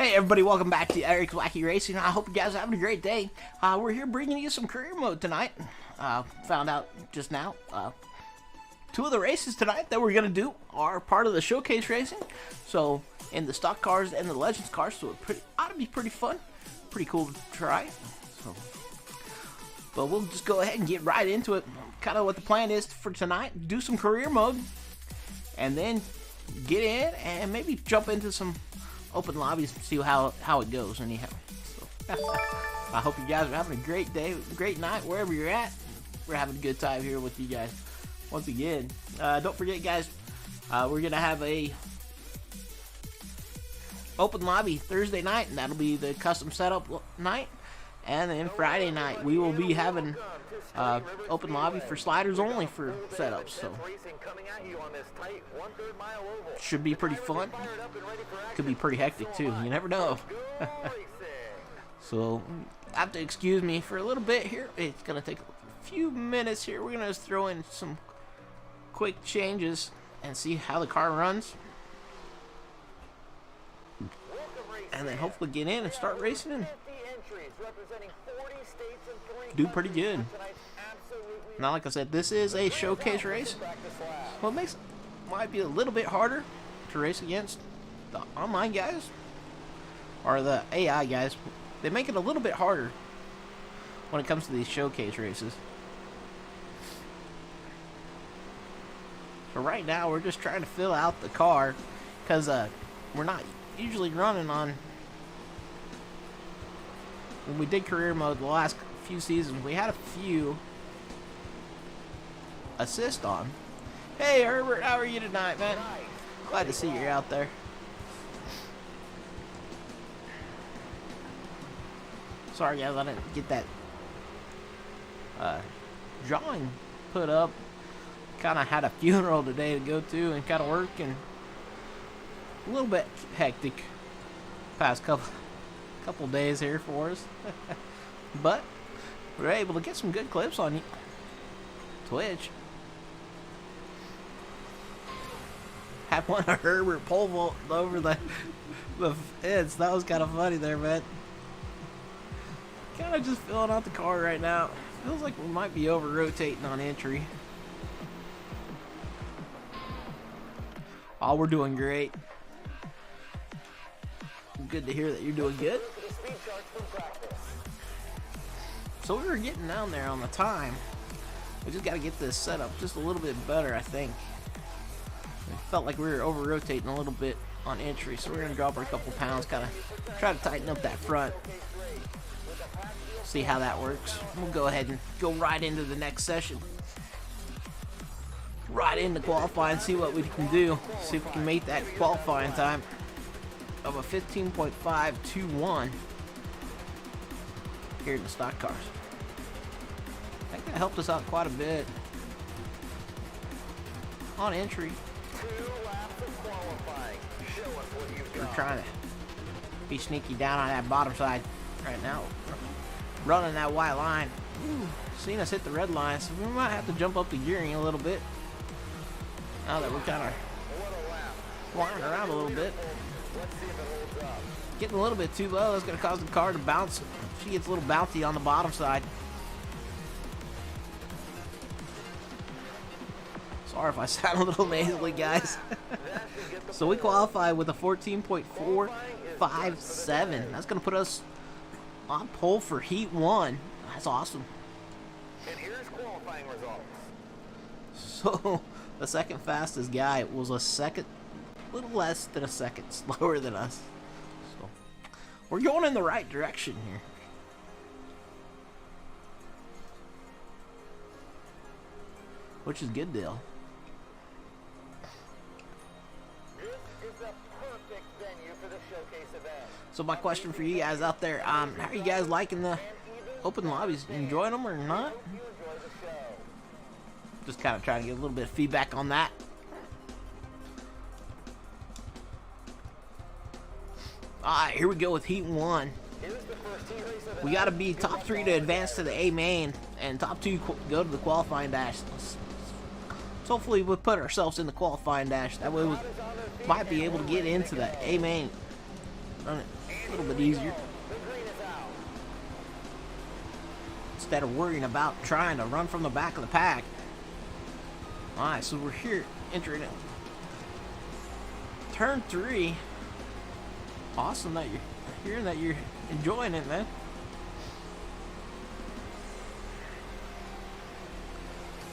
Hey everybody, welcome back to Eric's Wacky Racing. I hope you guys are having a great day. We're here bringing you some career mode tonight. Found out just now, two of the races tonight that we're going to do are part of the showcase racing. So, in the stock cars and the Legends cars, so it ought to be pretty fun. Pretty cool to try. So, but we'll just go ahead and get right into it. Kind of what the plan is for tonight. Do some career mode. And then get in and maybe jump into some open lobbies and see how it goes anyhow. So, I hope you guys are having a great day, great night, wherever you're at. We're having a good time here with you guys once again. Don't forget, guys, we're gonna have a open lobby Thursday night, and that'll be the custom setup night. And then Friday night we will be having open lobby for sliders only for setups. So should be pretty fun. Could be pretty hectic too. You never know. So have to excuse me for a little bit here. It's gonna take a few minutes here. We're gonna just throw in some quick changes and see how the car runs, and then hopefully get in and start racing and do pretty good. Now, like I said, this is a showcase race. What might be a little bit harder to race against the online guys or the AI guys. They make it a little bit harder when it comes to these showcase races. So right now we're just trying to fill out the car because we're not usually running on. When we did career mode the last few seasons, we had a few assists on. Hey Herbert, how are you tonight, man? Glad to see you're out there. Sorry guys, I didn't get that drawing put up. Kind of had a funeral today to go to and kind of work, and a little bit hectic past couple days here for us. But we're able to get some good clips on Twitch. Had one of Herbert pole vault over the fence. That was kind of funny there, man. Kind of just filling out the car right now. Feels like we might be over rotating on entry. Oh, we're doing great. Good to hear that you're doing good. So we were getting down there on the time. We just got to get this set up just a little bit better, I think. It felt like we were over rotating a little bit on entry, so we're going to drop her a couple pounds, kind of try to tighten up that front. See how that works. We'll go ahead and go right into the next session. Right into qualifying, see what we can do. See if we can make that qualifying time of a 15.521 here in the stock cars. I think that helped us out quite a bit on entry. We're trying to be sneaky down on that bottom side right now, running that white line. Ooh, seen us hit the red line, so we might have to jump up the gearing a little bit now that we're kind of flying around a little bit. Getting a little bit too low. That's going to cause the car to bounce. She gets a little bouncy on the bottom side. Sorry if I sound a little nasally, guys. So we qualify with a 14.457. That's going to put us on pole for Heat 1. That's awesome. And here's qualifying results. So the second fastest guy was a little less than a second slower than us. So we're going in the right direction here. Which is a good deal. This is the perfect venue for the showcase event. So my question for you guys out there, how are you guys liking the open lobbies? Enjoying them or not? Just kind of trying to get a little bit of feedback on that. Alright, here we go with Heat 1. We got to be top 3 to advance to the A main, and top 2 go to the qualifying dash. So hopefully we'll put ourselves in the qualifying dash. That way we might be able to get into the A main. little bit easier. The green is out. Instead of worrying about trying to run from the back of the pack. Alright, so we're here entering it. Turn 3. Awesome that you're hearing that you're enjoying it, man.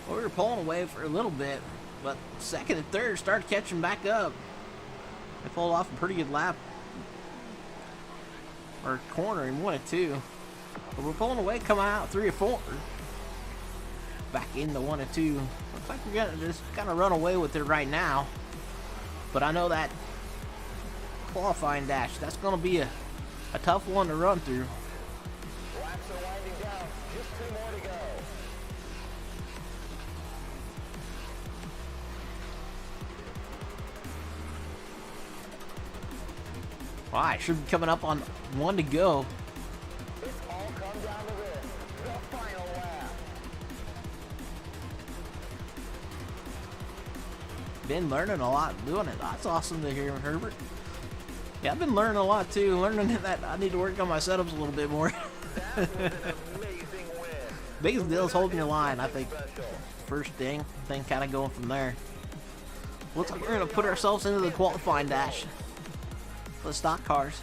Well, we were pulling away for a little bit, but second and third started catching back up. They pulled off a pretty good lap. Or corner in 1 and 2. But we're pulling away, coming out 3 or 4. Back into 1 and 2. Looks like we're gonna just kind of run away with it right now. But I know that qualifying dash, that's gonna be a tough one to run through. Laps are winding down. Just 2 more to go. Alright, should be coming up on 1 to go. It's all come down to this. The final lap. Been learning a lot doing it. That's awesome to hear, Herbert. Yeah, I've been learning a lot too. Learning that I need to work on my setups a little bit more. That was an amazing win. Biggest deal is holding your line, I think. First thing kind of going from there. Looks like we're going to put ourselves into the qualifying dash. The stock cars.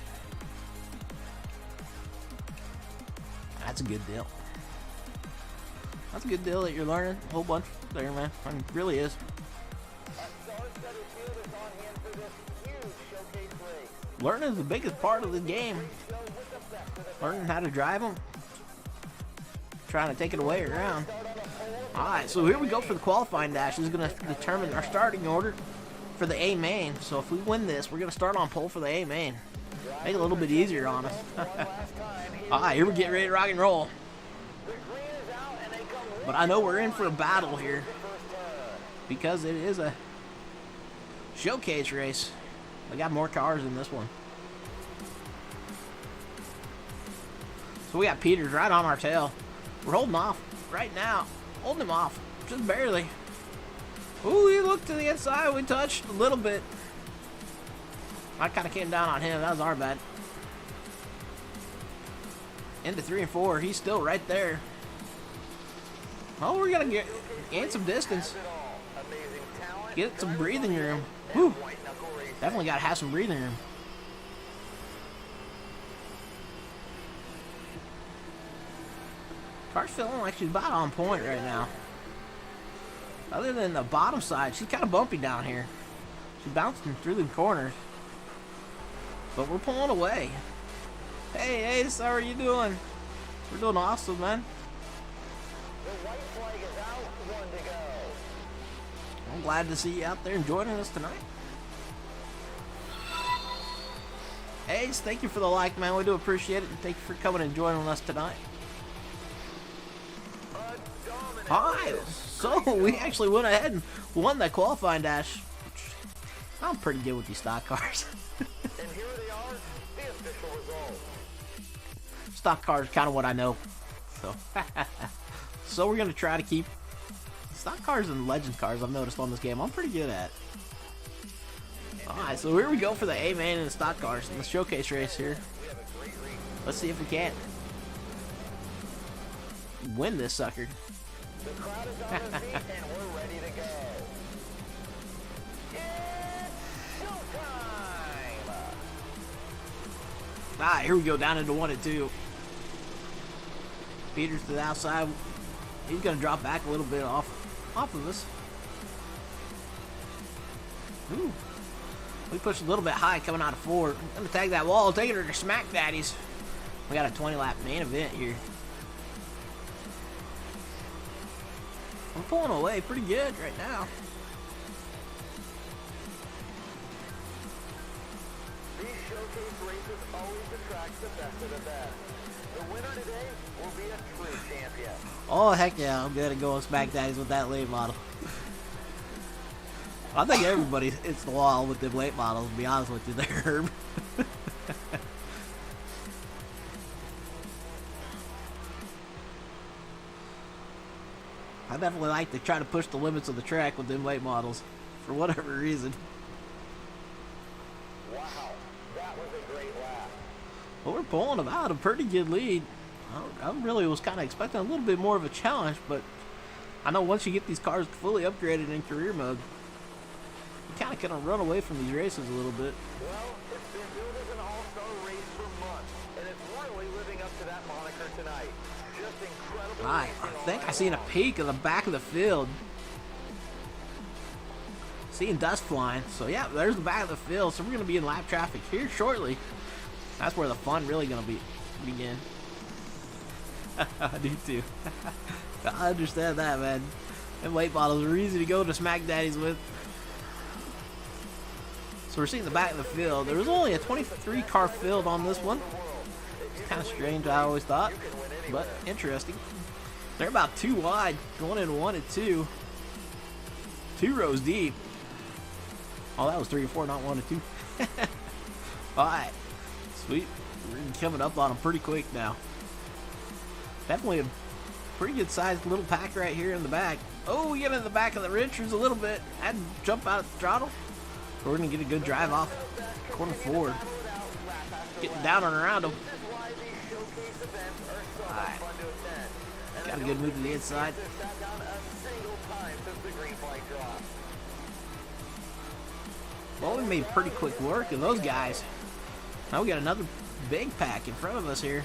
That's a good deal. That's a good deal that you're learning a whole bunch there, man. I mean, it really is. A star-studded field is on hand for this huge showcase race. Learning is the biggest part of the game. Show with the best of the Learning how to drive them. Trying to take it away around. start on the pole. Alright, so here we go for the qualifying dash. This is going to determine our starting order for the A main. So if we win this, we're going to start on pole for the A main. Make it a little bit easier on us. One last time. Alright, here we get ready to rock and roll. The green is out and they come But I know we're in for a battle here first turn. because it is a showcase race. We got more cars in this one. So we got Peters right on our tail. We're holding off right now. Holding him off. Just barely. Ooh, he looked to the inside. We touched a little bit. I kind of came down on him. That was our bad. Into 3 and 4. He's still right there. Oh, we're going to gain some distance. Amazing talent. Get some breathing room. Whew. White knuckle race. Definitely got to have some breathing room. Car's feeling like she's about on point right now. Other than the bottom side, she's kind of bumpy down here. She's bouncing through the corners. But we're pulling away. Hey, Ace, how are you doing? We're doing awesome, man. The white flag is out. 1 to go. I'm glad to see you out there and joining us tonight. Ace, thank you for the like, man. We do appreciate it. And thank you for coming and joining us tonight. Hi. So we actually went ahead and won that qualifying dash. I'm pretty good with these stock cars. And here they are, the official result. Stock cars, kind of what I know. So we're gonna try to keep stock cars and legend cars. I've noticed on this game, I'm pretty good at. All right, so here we go for the A main and the stock cars in the showcase race here. Let's see if we can win this sucker. The crowd is on their feet and we're ready to go. It's showtime! Ah, here we go down into 1 and 2. Peters to the outside. He's gonna drop back a little bit off of us. Ooh. We pushed a little bit high coming out of 4. I'm gonna tag that wall, take it to Smack Daddies. We got a 20-lap main event here. We're pulling away pretty good right now. These showcase races always attract the best of the best. The winner today will be a true champion. Oh, heck yeah, I'm good at going Smack Daddies with that late model. I think everybody hits the wall with the late models, to be honest with you there, Herb. I definitely like to try to push the limits of the track with them late models, for whatever reason. Wow, that was a great lap. But we're pulling about a pretty good lead. I really was kind of expecting a little bit more of a challenge, but I know once you get these cars fully upgraded in career mode, you kind of run away from these races a little bit. Well, it's been billed as an all-star race for months, and it's really living up to that moniker tonight. Just incredible. I think I seen a peek of the back of the field. Seeing dust flying. So yeah, there's the back of the field. So we're going to be in lap traffic here shortly. That's where the fun really going to begin. I do too. I understand that, man. And late models are easy to go to smack daddies with. So we're seeing the back of the field. There was only a 23 car field on this one. It's kind of strange, I always thought, but interesting. They're about 2 wide, going in 1 and 2. 2 rows deep. Oh, that was 3 and 4, not 1 and 2. Alright. Sweet. We're coming up on them pretty quick now. Definitely a pretty good sized little pack right here in the back. Oh, we get in the back of the Richards a little bit. Had to jump out of the throttle. We're going to get a good drive off corner forward. Getting down and around them. Alright. Got a good move to the inside. Well, we made pretty quick work of those guys. Now we got another big pack in front of us here.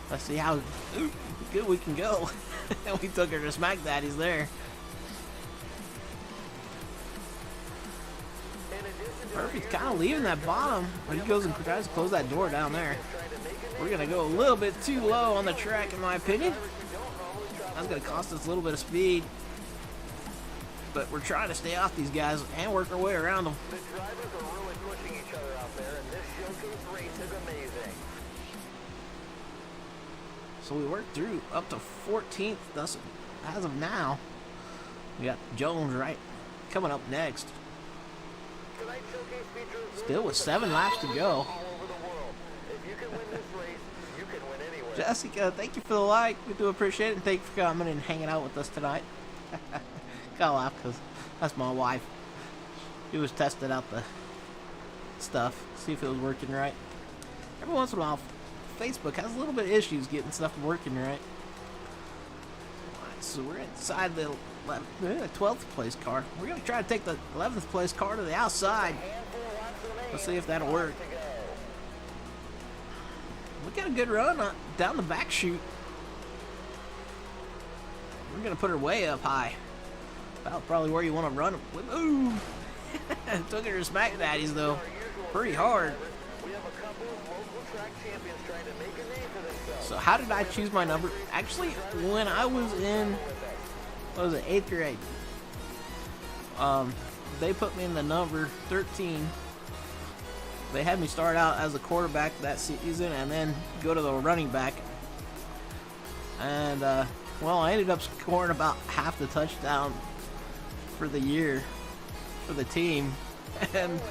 Let's see how good we can go. We took her to smack daddies there. Murphy's kind of leaving that bottom, but he goes and tries to close that door down there. We're going to go a little bit too low on the track, in my opinion. That's going to cost us a little bit of speed. But we're trying to stay off these guys and work our way around them. The drivers are really pushing each other out there, and this showcase race is amazing. So we worked through up to 14th. Thus, as of now, we got Jones right coming up next. Tonight's showcase features Still with 7 laps to go. all over the world. If you can win this race, you can win anywhere. Jessica, thank you for the like. We do appreciate it, and thank you for coming and hanging out with us tonight. Gotta laugh because that's my wife. She was testing out the stuff, see if it was working right. Every once in a while, Facebook has a little bit of issues getting stuff working right. Alright, so we're inside the 12th place car. We're going to try to take the 11th place car to the outside. Let's see if that'll work. We got a good run down the back chute. We're going to put her way up high. About probably where you want to run. Ooh! Took her to smack daddies though. Pretty hard. So how did I choose my number? Actually, when I was in, what was it, 8th grade, they put me in the number 13. They had me start out as a quarterback that season and then go to the running back. And, well, I ended up scoring about half the touchdown for the year for the team. And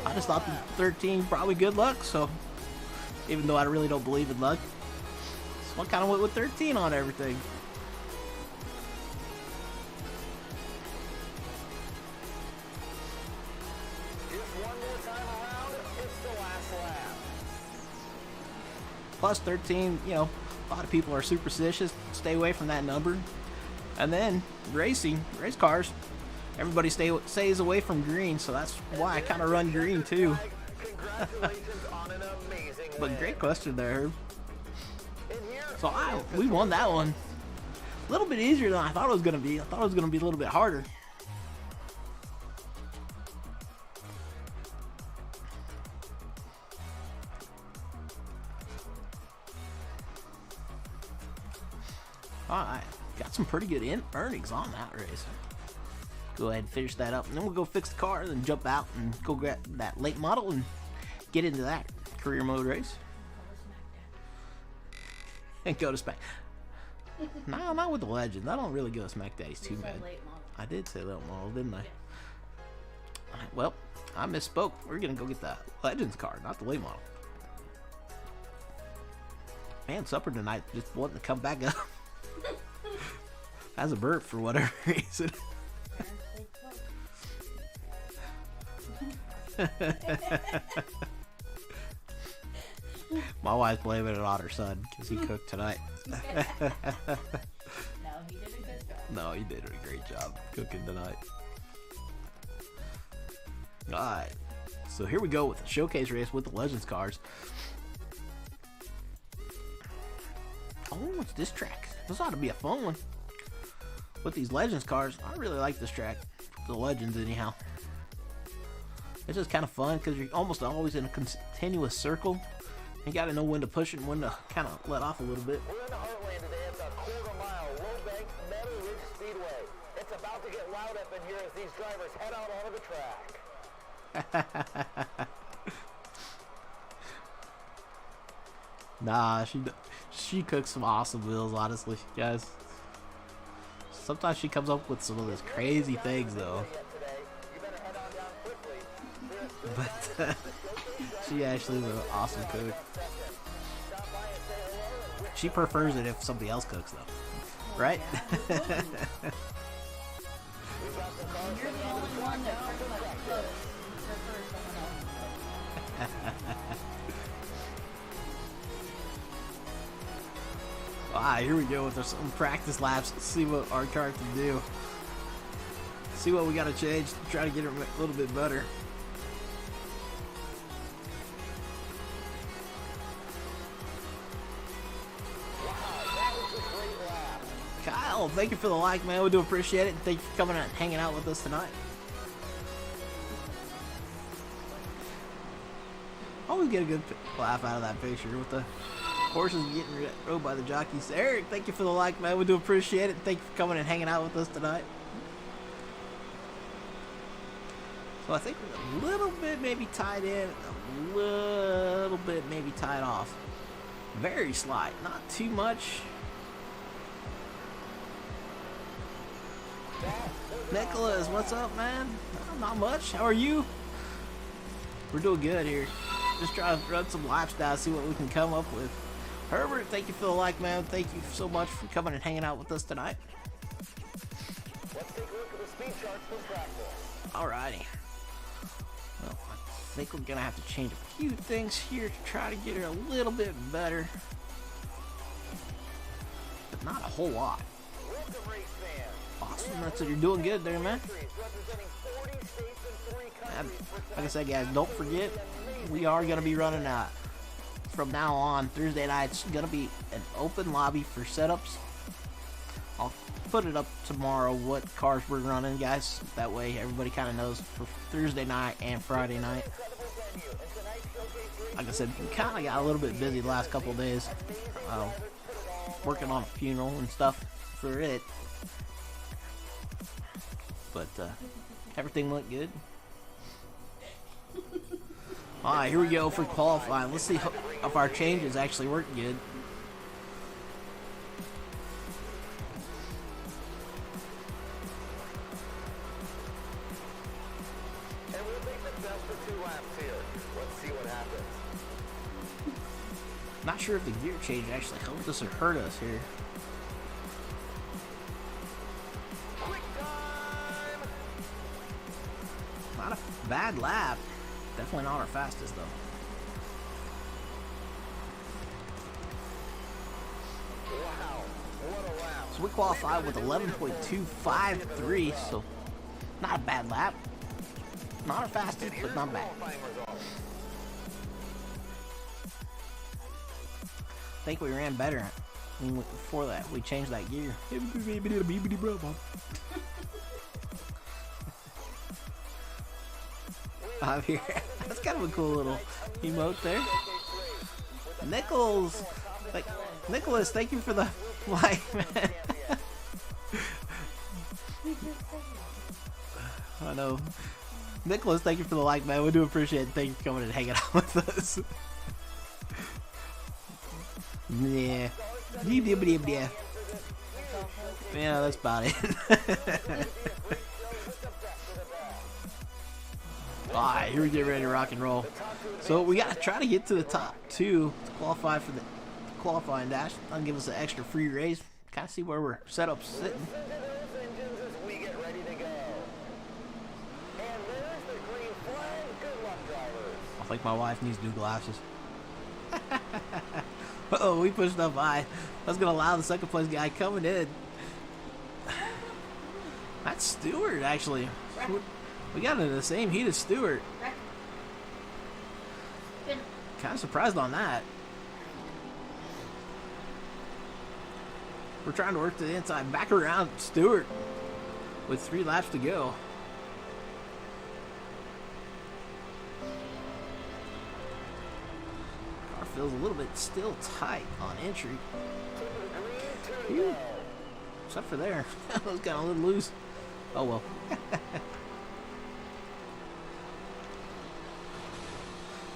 I just thought the 13 probably good luck, so even though I really don't believe in luck, so I kind of went with 13 on everything. Just one more time around, it's the last lap. Plus 13, you know, a lot of people are superstitious, stay away from that number. And then race cars, everybody stays away from green, so that's why I kind of run green too. Congratulations on an amazing But win. great question there, Herb. And here, So we won that one. A little bit easier than I thought it was going to be. I thought it was going to be a little bit harder. Alright, got some pretty good earnings on that race. Go ahead and finish that up, and then we'll go fix the car, and then jump out and go grab that late model and get into that career mode race. And go to Smack. No, not with the Legends. I don't really go to Smack Daddies too bad. I did say late model, didn't I? Alright, well, I misspoke. We're gonna go get the Legends car, not the late model. Man, supper tonight just wanting to come back up. Has a burp for whatever reason. My wife's blaming it on her son because he cooked tonight. No, he did a good job. No, he did a great job cooking tonight. Alright, so here we go with the showcase race with the Legends cars. Oh, what's this track? This ought to be a fun one. With these Legends cars, I really like this track. The Legends, anyhow. It's just kind of fun because you're almost always in a continuous circle. You got to know when to push it and when to kind of let off a little bit. We're in the heartland today at the quarter-mile Low Bank Meadow Ridge Speedway. It's about to get loud up in here as these drivers head out onto the track. Nah, she cooks some awesome meals, honestly, guys. Sometimes she comes up with some of those crazy things, though. But she actually is an awesome cook. She prefers it if somebody else cooks, though. Right? You're the only one that pretty much cooks. You prefer someone else to cook. Alright, here we go with some practice laps. Let's see what our car can do. See what we gotta change to try to get it a little bit better. Kyle, thank you for the like, man. We do appreciate it. Thank you for coming out and hanging out with us tonight. Always get a good laugh out of that picture with the horses getting rode by the jockeys. Eric, thank you for the like, man. We do appreciate it. Thank you for coming and hanging out with us tonight. So I think we're a little bit maybe tied in, a little bit maybe tied off. Very slight, not too much. Nicholas, what's up, man? Not much. How are you? We're doing good here. Just trying to run some laps down, see what we can come up with. Herbert, thank you for the like, man. Thank you so much for coming and hanging out with us tonight. Let's take a look at the speed charts for practice. Alrighty. Well, I think we're gonna have to change a few things here to try to get her a little bit better. But not a whole lot. Welcome, race fans. Awesome, that's it. You're doing good there, man. Representing 40 states and 3 countries for Like I said, guys, don't forget, we are going to be running out. From now on, Thursday night's going to be an open lobby for setups. I'll put it up tomorrow what cars we're running, guys. That way everybody kind of knows for Thursday night and Friday night. Like I said, we kind of got a little bit busy the last couple of days. Working on a funeral and stuff for it. But everything looked good. Alright, here we go for qualifying. Let's see if our changes actually work good. And we'll take the best of 2 laps here. Let's see what happens. Not sure if the gear change actually helped us or hurt us here. Quick time! Not a bad lap. Definitely not our fastest though. Wow, what a lap. So we qualified with 11.253, so not a bad lap. Not our fastest, but not bad. Qualifying results. I think we ran better. I mean, before that, we changed that gear. I'm here. That's kind of a cool little emote there. Nichols, Nicholas, thank you for the like, man. I know. Nicholas, thank you for the like, man. We do appreciate it. Thank you for coming and hanging out with us. Yeah. Yeah, that's about it. Alright, here we get ready to rock and roll. So we gotta try to get to the top 2 to qualify for the qualifying dash. That'll give us an extra free race. Kind of see where we're set up sitting. Engines as we get ready to go. And there's the green flag. Good luck, drivers. I think my wife needs new glasses. Oh, we pushed up high. That's gonna allow the second place guy coming in. That's Stewart, actually. We got into the same heat as Stewart. Kind of surprised on that. We're trying to work to the inside. Back around Stewart with 3 laps to go. Car feels a little bit still tight on entry. Whew. Except for there. That was kind of a little loose. Oh well.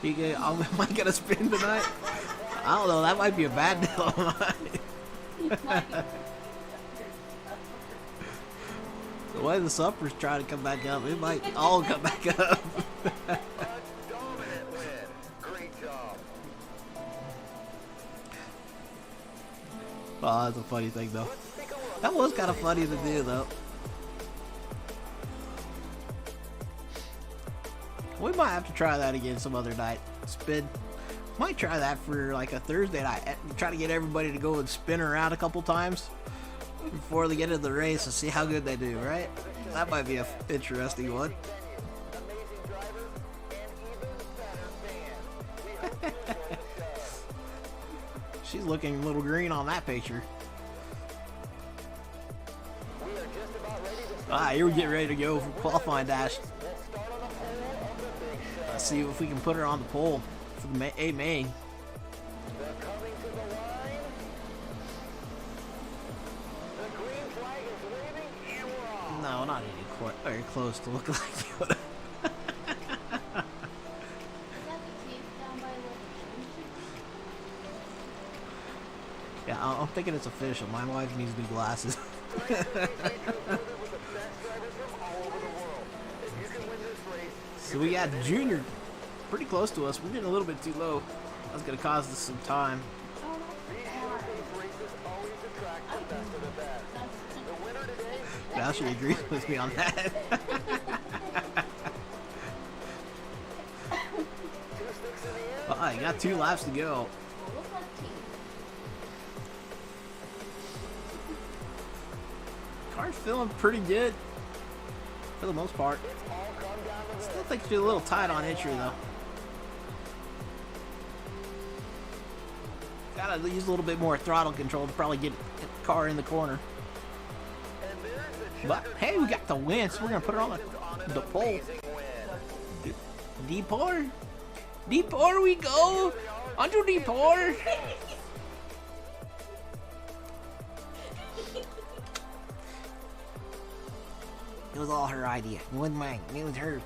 Am I gonna spin tonight? I don't know. That might be a bad deal. The way the supper's trying to come back up, it might all come back up. Dominant win. Great job. Oh, that's a funny thing though. That was kind of funny to do though. We might have to try that again some other night. Spin. Might try that for like a Thursday night. Try to get everybody to go and spin around a couple times before they get into the race and see how good they do, right? That might be an interesting one. Amazing driver and even better fan. We hope you enjoy the show. She's looking a little green on that picture. We are just about ready to start. Here we get ready to go for qualifying dash. We'll start on the pole of the big show. Let's see if we can put her on the pole for the A main. They're coming to the line. The green flag is waving, and we're off. No, not even quite very close to look like you would. Is that the tape down by the Yeah, I'm thinking it's official. My wife needs new glasses. With the best drivers from all over the world. If you can win this race, So we got Junior pretty close to us. We're getting a little bit too low. That's going to cause us some time. these showcase races always attract the best of the best. The winner today, Now she agrees with me on that. 2 sticks in the end. I got 2 laps to go. Well, look like tape. Car's feeling pretty good for the most part. It's all come down to Still this. think she's a little tight on entry though. Gotta use a little bit more throttle control to probably get the car in the corner. And there's the But hey, we got the win, so we're gonna put her on the pole. amazing win. D4, D4, we go. Onto D4. It was all her idea. It wasn't mine. It was her.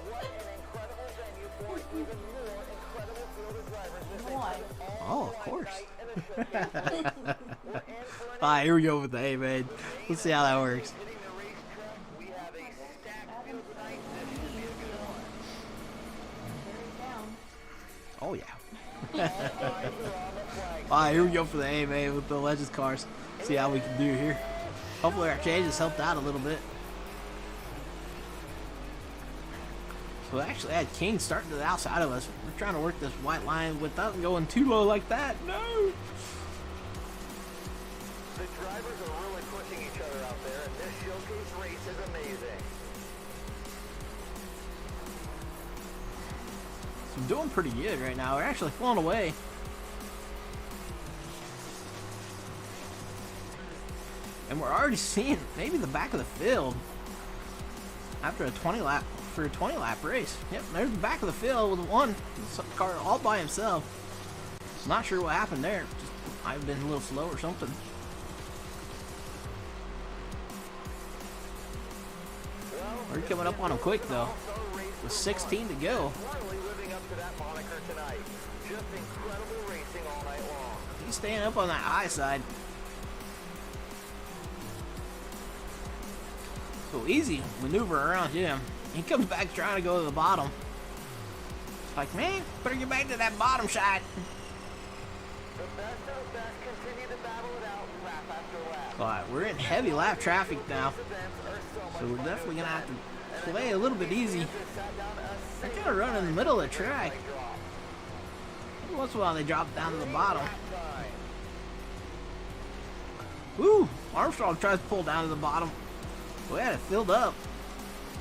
What an incredible venue for even more incredible field of drivers this Why? Oh, of course. We're in for an Alright, here we go with the A main. Let's see how that works. hitting the racetrack. We have a stacked field tonight. This should be a good one. Carry Oh it down. yeah. Eyes are on the flag. Alright, here we go for the A main with the Legends cars. See how we can do here. Hopefully our changes helped out a little bit. So we actually had King starting to the outside of us. We're trying to work this white line without going too low like that. No! The drivers are really pushing each other out there, and this showcase race is amazing. So we're doing pretty good right now. We're actually flowing away. And we're already seeing maybe the back of the field after a 20 lap race. Yep, there's the back of the field with one car all by himself. Not sure what happened there. Just might have been a little slow or something. We're coming up on him quick though. With 16 to go. Really living up to that moniker tonight. Just incredible racing all night long. He's staying up on that high side. So easy maneuver around him. He comes back trying to go to the bottom. It's like, man, better get back to that bottom side. The best of the best continue to battle it out lap after lap. Alright, we're in heavy lap traffic now. Events are so much So we're fun definitely to gonna have watch. to play a little bit easy. Just sat down a They're kind of running in the middle of the track. draw. once in a while they drop down to the bottom. Woo! Armstrong tries to pull down to the bottom. We had it filled up.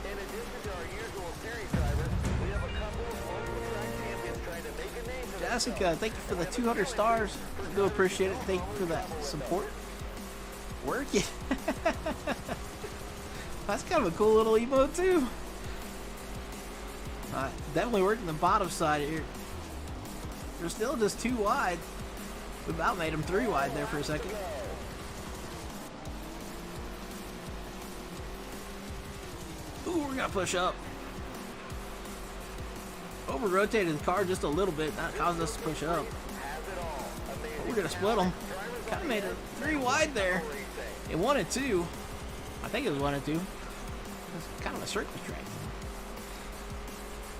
In addition to our usual series drivers, we have a couple of local track champions trying to make a name for Jessica, thank you for the 200 stars. I do appreciate it. Thank you for that support. Work it. That's kind of a cool little emote too. Definitely working the bottom side here. They're still just 2 wide. We about made them 3 wide there for a second. Ooh, we're gonna push up. Over rotated the car just a little bit. That caused us to push up. But we're gonna split them. Kind of made it 3 wide there. It wanted 2. I think it was 1 and 2. It's kind of a circle track.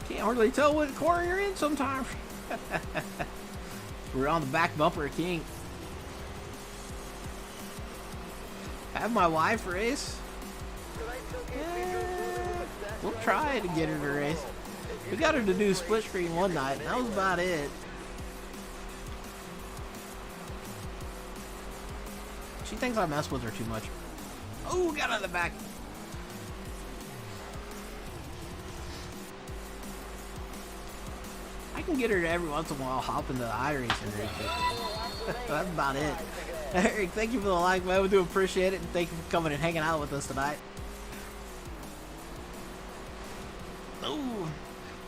Can't hardly tell what corner you're in sometimes. We're on the back bumper of King. Have my wife race. We'll try to get her to race. We got her to do split screen one night, and that was about it. She thinks I mess with her too much. Oh, got on the back. I can get her to every once in a while hop into the iRacing race. That's about it. Eric, thank you for the like, man. We do appreciate it, and thank you for coming and hanging out with us tonight. Ooh,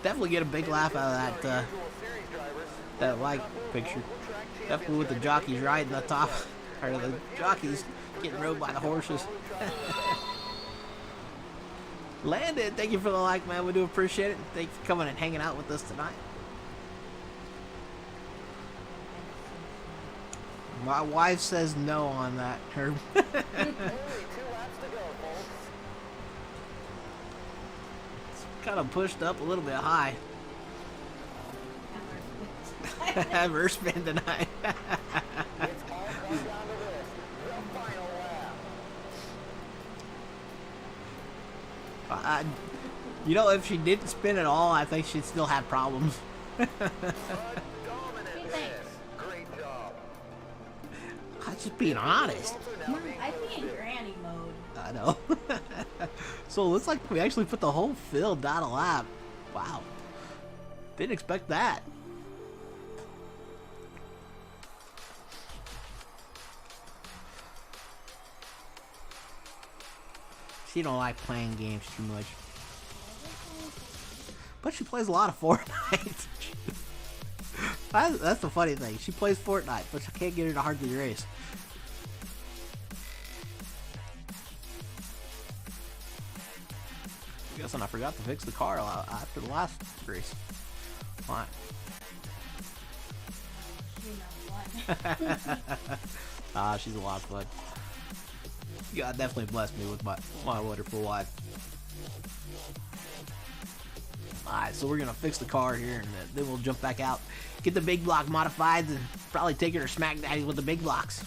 definitely get a big laugh out of that like picture. Definitely with the jockeys riding the top, or the jockeys getting rode by the horses. Landon, thank you for the like, man. We do appreciate it. Thank you for coming and hanging out with us tonight. My wife says no on that, Herb. Kind of pushed up a little bit high. Have her spin tonight. You know, if she didn't spin at all, I think she'd still have problems. Hey, thanks. Great job. I'm just being honest. I think in granny mode. I know. So it looks like we actually put the whole field down a lap. Wow. Didn't expect that. She don't like playing games too much. But she plays a lot of Fortnite. That's the funny thing. She plays Fortnite, but I can't get her to hardly race. Guessing I forgot to fix the car after the last race. Fine. She's a lot of fun. God definitely blessed me with my wonderful wife. Alright, so we're gonna fix the car here, and then we'll jump back out, get the big block modified, and probably take her to Smack Daddy with the big blocks.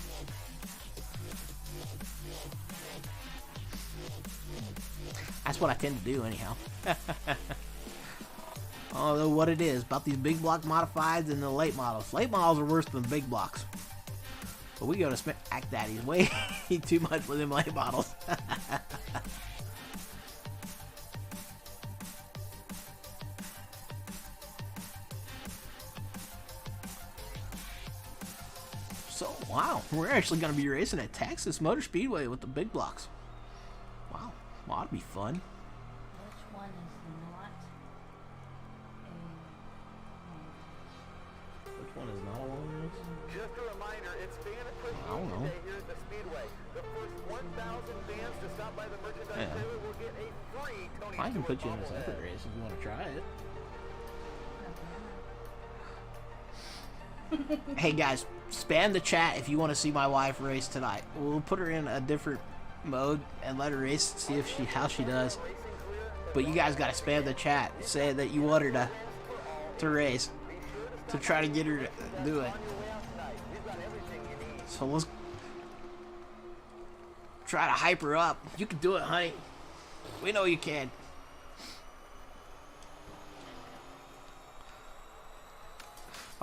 That's what I tend to do anyhow. I don't know what it is about these big block modifieds and the late models. Late models are worse than big blocks. But we go to Smack Daddy's way too much with them late models. So, wow, we're actually going to be racing at Texas Motor Speedway with the big blocks. Wow, well, that'd be fun. Which one is not Which one is not a long race? Just a reminder, it's fan I don't appreciation know. day here at the Speedway. The first 1,000 fans to stop by the merchandise Yeah. trailer will get a free Tony I can Stewart put you in a bobblehead. separate race if you want to try it. Hey guys, spam the chat if you want to see my wife race tonight. We'll put her in a different mode and let her race, see if how she does. But you guys gotta spam the chat, say that you want her to race, to try to get her to do it. So let's try to hype her up. You can do it, honey. We know you can.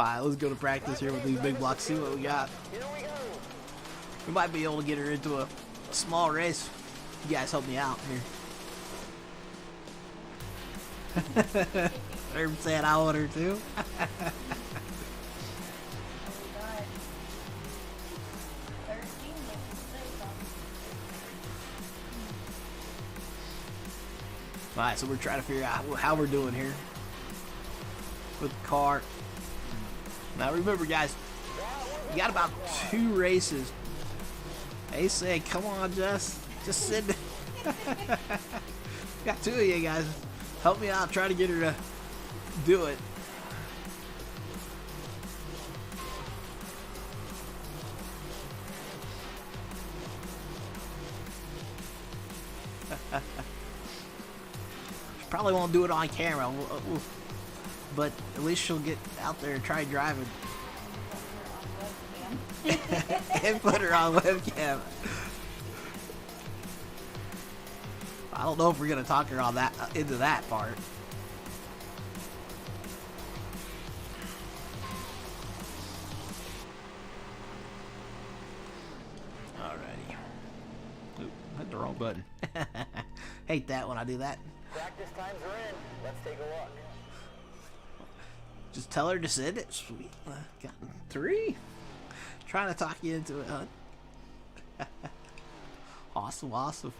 Alright, let's go to practice here with these big blocks, see what we got. Here we go. We might be able to get her into a small race. You guys help me out here. Herb said I want her to. Alright, so we're trying to figure out how we're doing here with the car. Now remember, guys, you got about 2 races. They say, come on, just sit there. Got 2 of you guys. Help me out, try to get her to do it. Probably won't do it on camera, but at least she'll get out there and try driving. And put her on webcam. I don't know if we're gonna talk her on that into that part. Alrighty. Oop, hit the wrong button. Hate that when I do that. Practice times are in. Let's take a look. Just tell her to send it. Sweet. Got 3. Trying to talk you into it, huh? Awesome, awesome.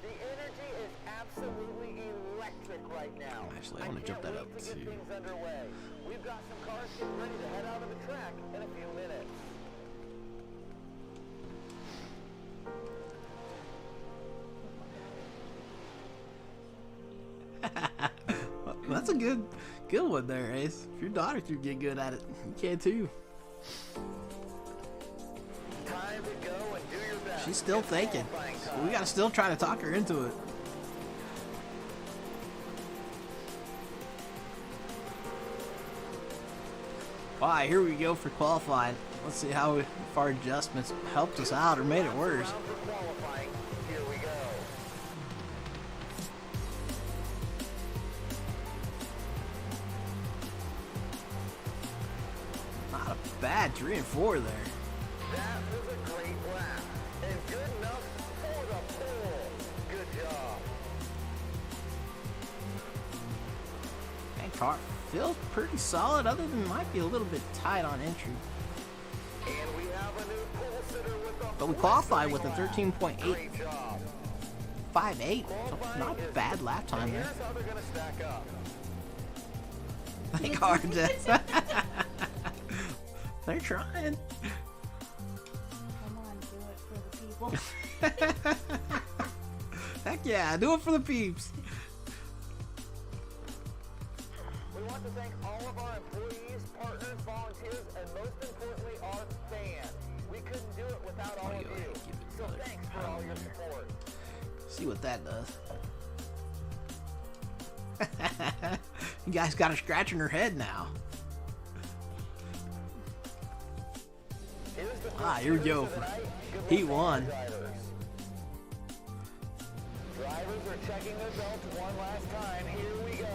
The energy is absolutely electric right now. Actually, I want to jump that up To get too. things underway. We've got some cars getting ready to head out of the track in a few minutes. That's a good one there, Ace. If your daughter can get good at it, you can too. Time to go and do your best. She's still It's thinking. qualifying So time. we gotta still try to talk her into it. Alright, here we go for qualifying. Let's see how if our adjustments helped us out or made it worse. Round for qualifying. Here we go. Not a bad 3 and 4 there. That was a great lap. And good enough for the pole. Good job. That car feels pretty solid, other than might be a little bit tight on entry. And we have a new pole sitter with the But we qualified with a 13.858. Great job. So not a bad lap time Here's there. how they're going to stack up. That car just... They're trying. Come on, do it for the people. Heck yeah, do it for the peeps. We want to thank all of our employees, partners, volunteers, and most importantly, our fans. We couldn't do it without all of go ahead you. and give it So another thanks for all your support. See what that does. You guys got her scratching her head now. Here's the Ah, here we go. for tonight. Good luck Heat to all 1. Drivers. Drivers are checking their belts one last time. Here we go.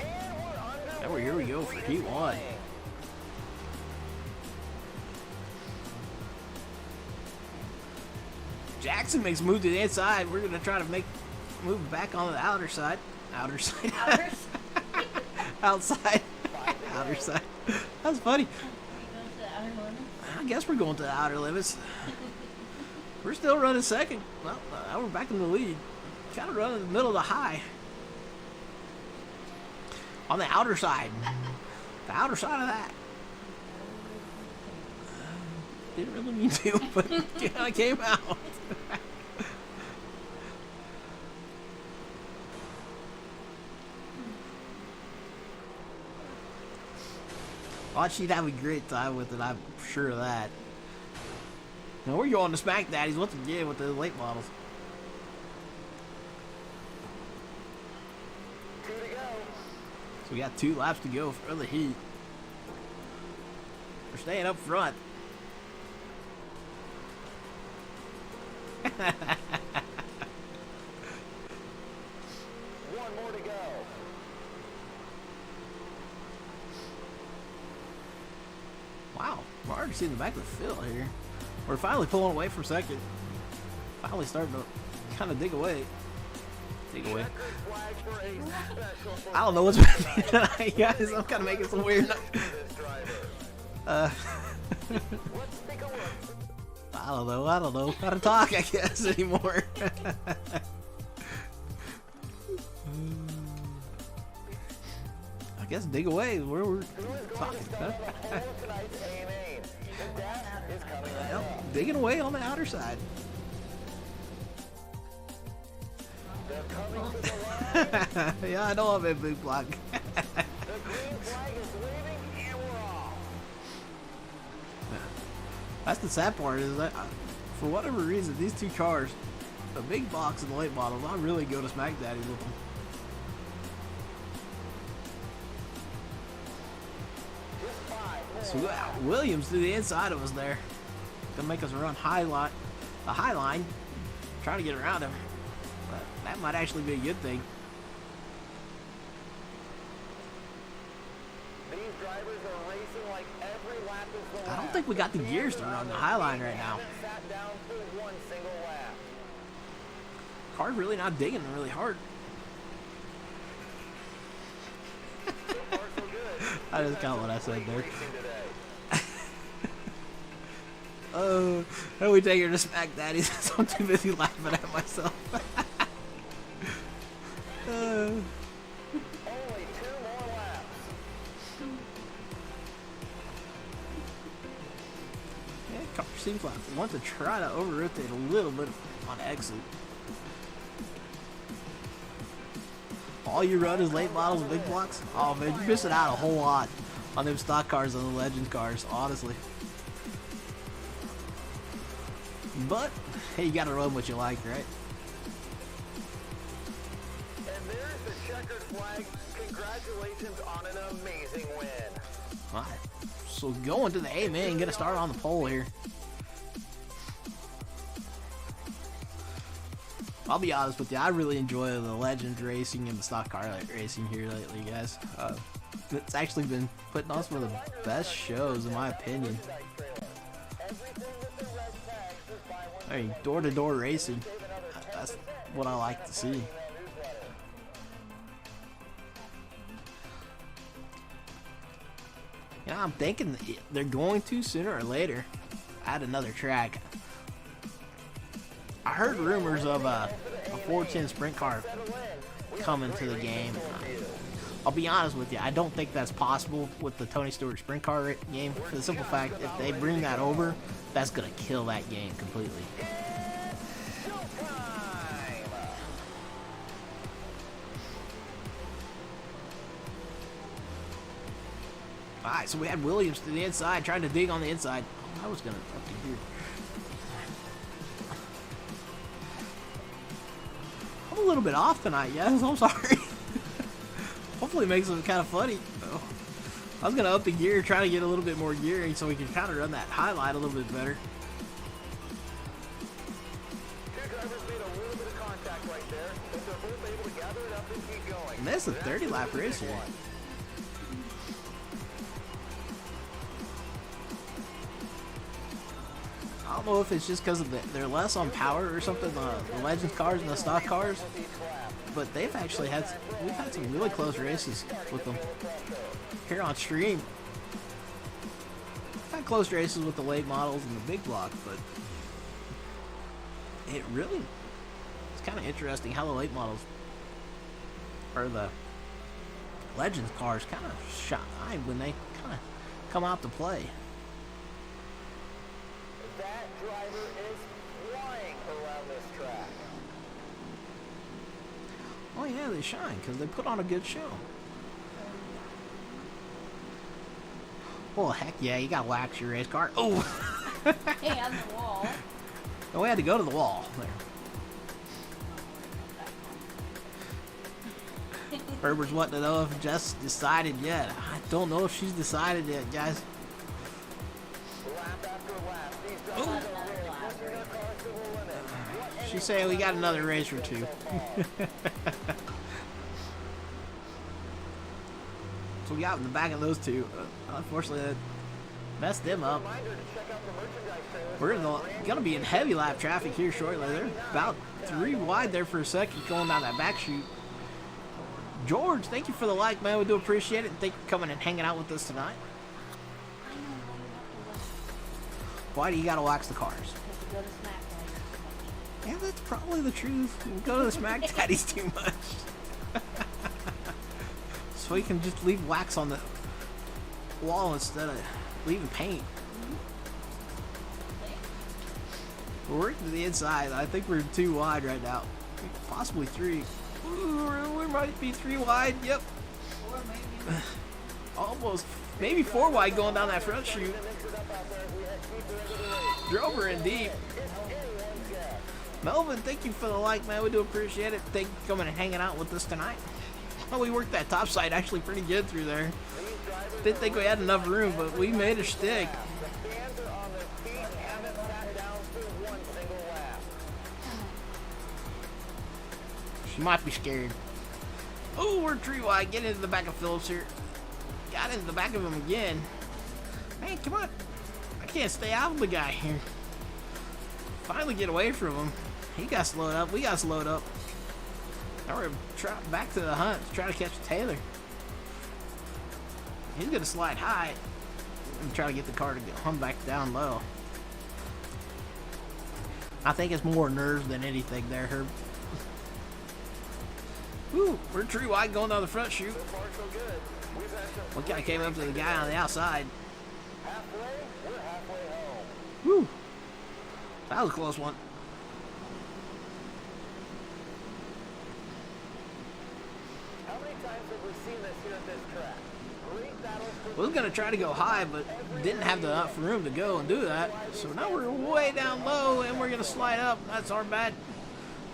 And we're underway. Here we go for Heat 1. Jackson makes a move to the inside. We're gonna try to move back on the outer side. Outer side. Others? Outside. Outer side. That's funny. You go to the outer limits? I guess we're going to the outer limits. We're still running second. Well, now we're back in the lead. Kind of running in the middle of the high. On the outer side. The outer side of that. Didn't really mean to, but it kind of came out. Oh, she'd have a great time with it, I'm sure of that. Now we're going to Smack Daddies once again with the late models. 2 to go. So we got 2 laps to go for the heat. We're staying up front. One more to go. Wow, we're already seeing the back of the field here. We're finally pulling away from second. Finally starting to kind of dig away. Dig away. I don't know what's with me tonight, guys. I'm kind of making some weird I don't know how to talk, I guess, anymore. I guess dig away is where we're talking. Yep, digging away on the outer side. Yeah, I know I'm in big block. That's the sad part is that, for whatever reason, these two cars, the big box and the late models, I'm really good to smack daddies with them. So Williams to the inside of us there. Gonna make us run the high line, trying to get around him. But that might actually be a good thing. These drivers are racing like every lap is the I don't lap. think we got the gears to run the high line right now. Sat down for one single lap. Car's really not digging really hard. So far, so good. I just got what I said there. Racing today. Oh, how we take her to smack daddies? I'm too busy laughing at myself. Only 2 more laps. Yeah, car seems like it wants to try to over-rotate a little bit on exit. All you run is late models and big blocks? Oh man, you're missing out a whole lot on them stock cars and the legend cars, honestly. But, hey, you gotta run what you like, right? And there's the checkered flag. Congratulations on an amazing win. Alright, so going to the A man, get a start on the pole here. I'll be honest with you, I really enjoy the legend racing and the stock car racing here lately, guys. It's actually been putting on some of the best shows, in my opinion. I mean, door-to-door racing, that's what I like to see. You know, I'm thinking they're going to, sooner or later, add another track. I heard rumors of a 410 sprint car coming to the game. I'll be honest with you, I don't think that's possible with the Tony Stewart sprint car game, for the simple fact, if they bring that over, that's going to kill that game completely. Alright, so we had Williams to the inside, trying to dig on the inside. Oh, I was going to up to here. I'm a little bit off tonight, guys. I'm sorry. Hopefully it makes it kind of funny. Oh. I was going to up the gear, try to get a little bit more gearing so we can kind of run that highlight a little bit better. Two drivers made a little bit of contact right there, but they're both able to gather it up and keep going. And that's a 30-lap race here. I don't know if it's just because of they're less on power or something, the legend cars and the stock cars, but we've had some really close races with them here on stream. We've had close races with the late models and the big block, but it's kind of interesting how the late models or the legends cars kind of shine when they kind of come out to play. That driver is flying around this track. Oh yeah, they shine because they put on a good show. Well, heck yeah, you gotta wax your race car. Oh! Hey, on the wall. No, we had to go to the wall. There. Herbert's wanting to know if Jess decided yet. I don't know if she's decided yet, guys. Lap after lap, these drivers are really pushing their cars to the limit. What She's saying we got another race or two. So we got in the back of those two. Unfortunately, messed them up. We're gonna be in heavy lap traffic here shortly. They're about 3 wide there for a second going down that back chute. George, thank you for the like, man. We do appreciate it. And thank you for coming and hanging out with us tonight. Why do you gotta wax the cars? Yeah, that's probably the truth. We go to the Smack Daddies too much. So we can just leave wax on the wall instead of leaving paint. We're working to the inside. I think we're 2 wide right now. Possibly 3. Ooh, we might be 3 wide. Yep. Almost. Maybe 4 wide going down that front chute. Drover in deep. Melvin, thank you for the like, man. We do appreciate it. Thank you for coming and hanging out with us tonight. Well, we worked that top side actually pretty good through there. Didn't think we had enough room, but we made her stick. She might be scared. Oh, we're 3 wide. Get into the back of Phillips here. Got into the back of him again. Man, come on. I can't stay out of the guy here. Finally get away from him. He got slowed up. We got slowed up. Now we're back to the hunt to try to catch Taylor. He's going to slide high and try to get the car to come back down low. I think it's more nerves than anything there, Herb. Woo, we're 3 wide going down the front chute. One guy came up to the guy on the outside. Woo, that was a close one. We was going to try to go high, but didn't have enough room to go and do that. So now we're way down low, and we're going to slide up. That's our bad.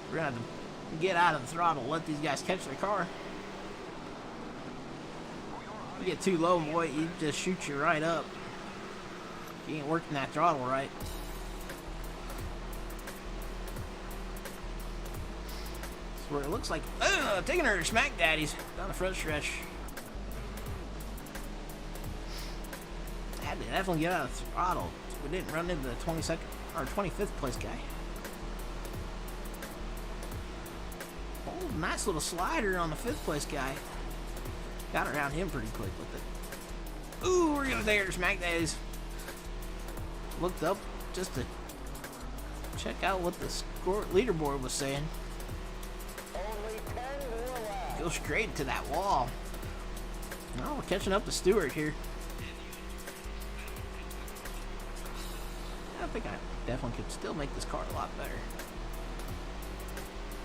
We're going to have to get out of the throttle, let these guys catch their car. You get too low, boy, you just shoot you right up. You ain't working that throttle right. That's where it looks like, taking her to Smack Daddies down the front stretch. Had to definitely get out of the throttle. We didn't run into the 22nd or 25th place guy. Oh, nice little slider on the 5th place guy. Got around him pretty quick with it. Ooh, we're gonna take her to Smack Daddies. Looked up just to check out what the score leaderboard was saying. Go straight to that wall. Now we're catching up to Stewart here. I think I definitely could still make this car a lot better.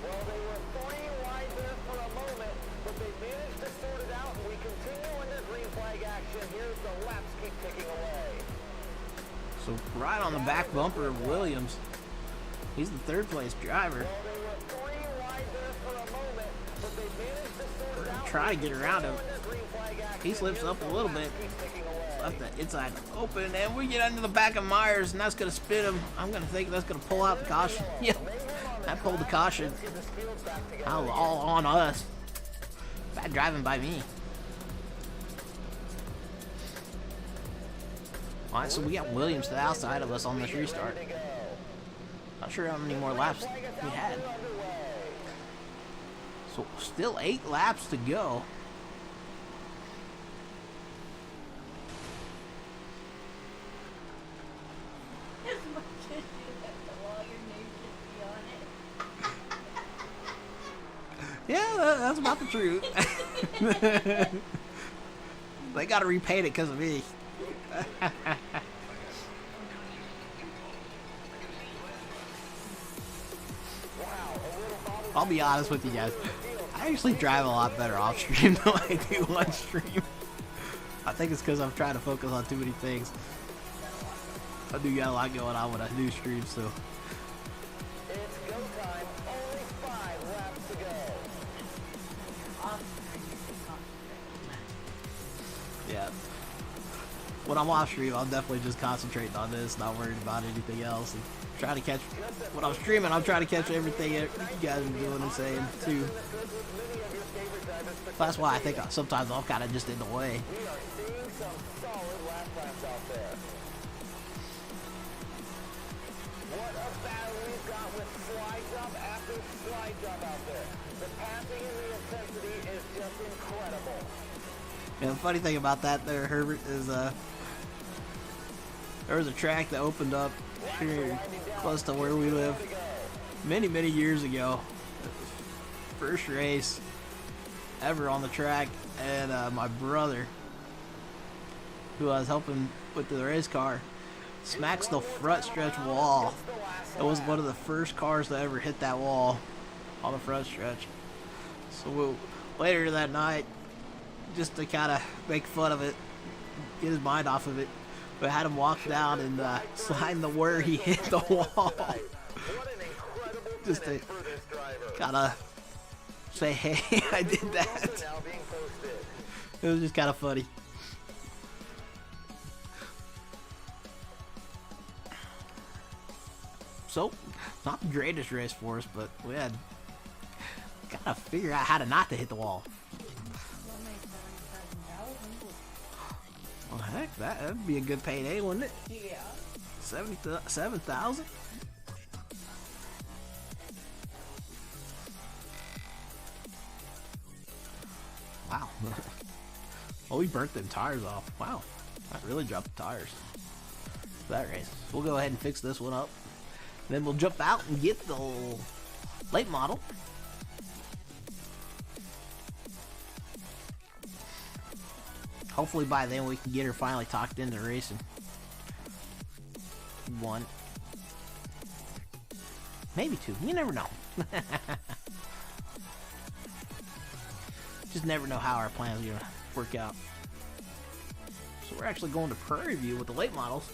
Well, they were 3 wide there for a moment, but they managed to sort it out, and we continue under green flag action. Here's the laps keep ticking away. So right on the back bumper of Williams. He's the 3rd place driver. Well, they were 3 wide there for a moment, but they managed to sort it out. Try to get around him. He slips up a little bit. Left the inside open, and we get under the back of Myers, and that's going to spin him. I'm going to think that's going to pull out the caution. Yeah, that pulled the caution. All on us. Bad driving by me. Alright, so we got Williams to the outside of us on this restart. Not sure how many more laps we had. So still 8 laps to go. Yeah, that's about the truth. They gotta repaint it because of me. I'll be honest with you guys. I actually drive a lot better off stream than I do on stream. I think it's because I'm trying to focus on too many things. I do got a lot going on when I do stream, so. It's go time. Only 5 laps to go. Yeah. When I'm off stream, I'm definitely just concentrating on this, not worried about anything else. And trying to catch, when I'm streaming, I'm trying to catch everything you guys are doing and saying, too. That's why I think sometimes I'm kind of just in the way. We are seeing some solid lap laps out there. And the funny thing about that there, Herbert, is there was a track that opened up here close to where we live many, many years ago. First race ever on the track, and my brother, who I was helping with the race car, smacks the front stretch wall. It was one of the first cars to ever hit that wall on the front stretch. So later that night, just to kind of make fun of it, get his mind off of it, we had him walk down and sign the where he hit the wall. Just to kind of say, hey, I did that. It was just kind of funny. So, not the greatest race for us, but we had gotta figure out how to not to hit the wall. Well, heck, that'd be a good payday, wouldn't it? Yeah. 77,000. Wow. Oh, we burnt them tires off. Wow, that really dropped the tires. That race. We'll go ahead and fix this one up. Then we'll jump out and get the late model. Hopefully by then we can get her finally talked into racing. One. Maybe two. You never know. Just never know how our plans are going to work out. So we're actually going to Prairie View with the late models.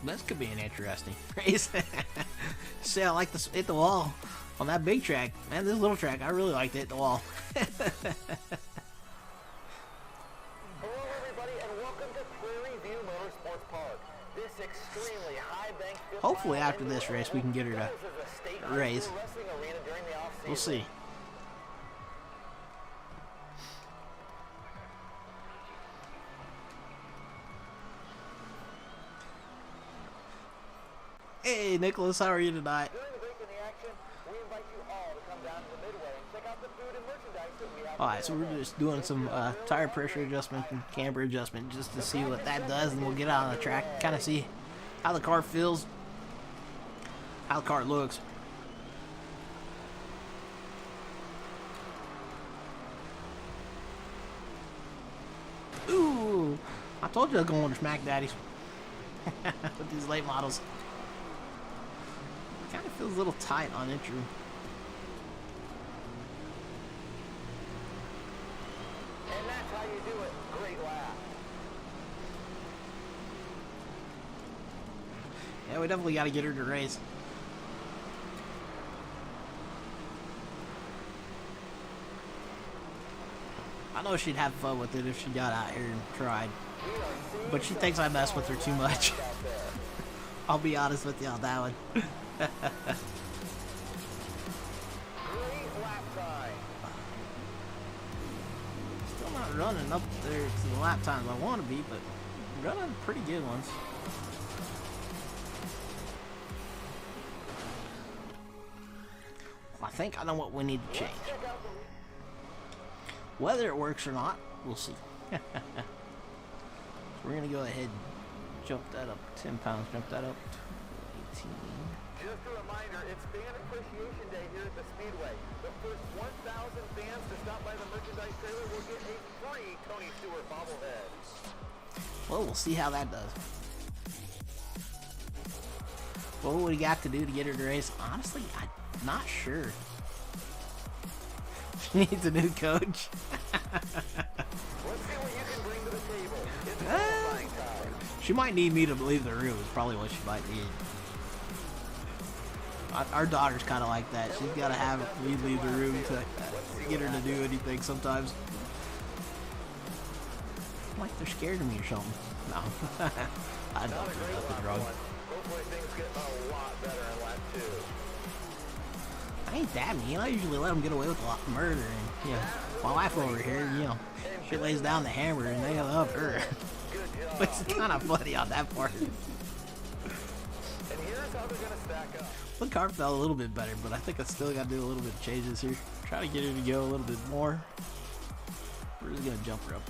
This could be an interesting race. Say I like to hit the wall on that big track. Man, this little track, I really like to hit the wall. Hello, everybody, and welcome to Prairie View Motorsports Park. This extremely high bank. Hopefully after this race, we can get her to race. We'll see. Hey, Nicholas, how are you tonight? During the break in the action, we invite you all to come down to the Midway and check out the food and merchandise that we have. Alright, so we're just doing some tire pressure adjustment and camber adjustment just to see what that does, and we'll get out on the track, kind of see how the car feels, how the car looks. Ooh, I told you I was going to smack daddies with these late models. Kind of feels a little tight on entry. And that's how you do it. Great lap. Yeah, we definitely got to get her to race. I know she'd have fun with it if she got out here and tried. But she thinks I mess with her too much. I'll be honest with you on that one. Great lap time. Still not running up there to the lap times I want to be, but running pretty good ones. Well, I think I know what we need to change. Whether it works or not, we'll see. So we're going to go ahead and jump that up 10 pounds, jump that up to 18. Just a reminder, it's Fan Appreciation Day here at the Speedway. The first 1,000 fans to stop by the merchandise trailer will get a free Tony Stewart bobblehead. Well, we'll see how that does. What would we got to do to get her to race? Honestly, I'm not sure. She needs a new coach. Let's see what you can bring to the table. It's qualifying time. She might need me to leave the room is probably what she might need. Our daughter's kind of like that. She's got to have me leave the room to get her to do anything sometimes. Like they're scared of me or something. No. I don't do nothing wrong. Hopefully things get a lot better in lap 2. I ain't that mean. I usually let them get away with a lot of murder. And, you know, my wife over here, you know, she lays down the hammer and they love her. But it's kind of funny on that part. And here's how how they're going to stack up. The car felt a little bit better, but I think I still got to do a little bit of changes here. Try to get her to go a little bit more. We're just going to jump her up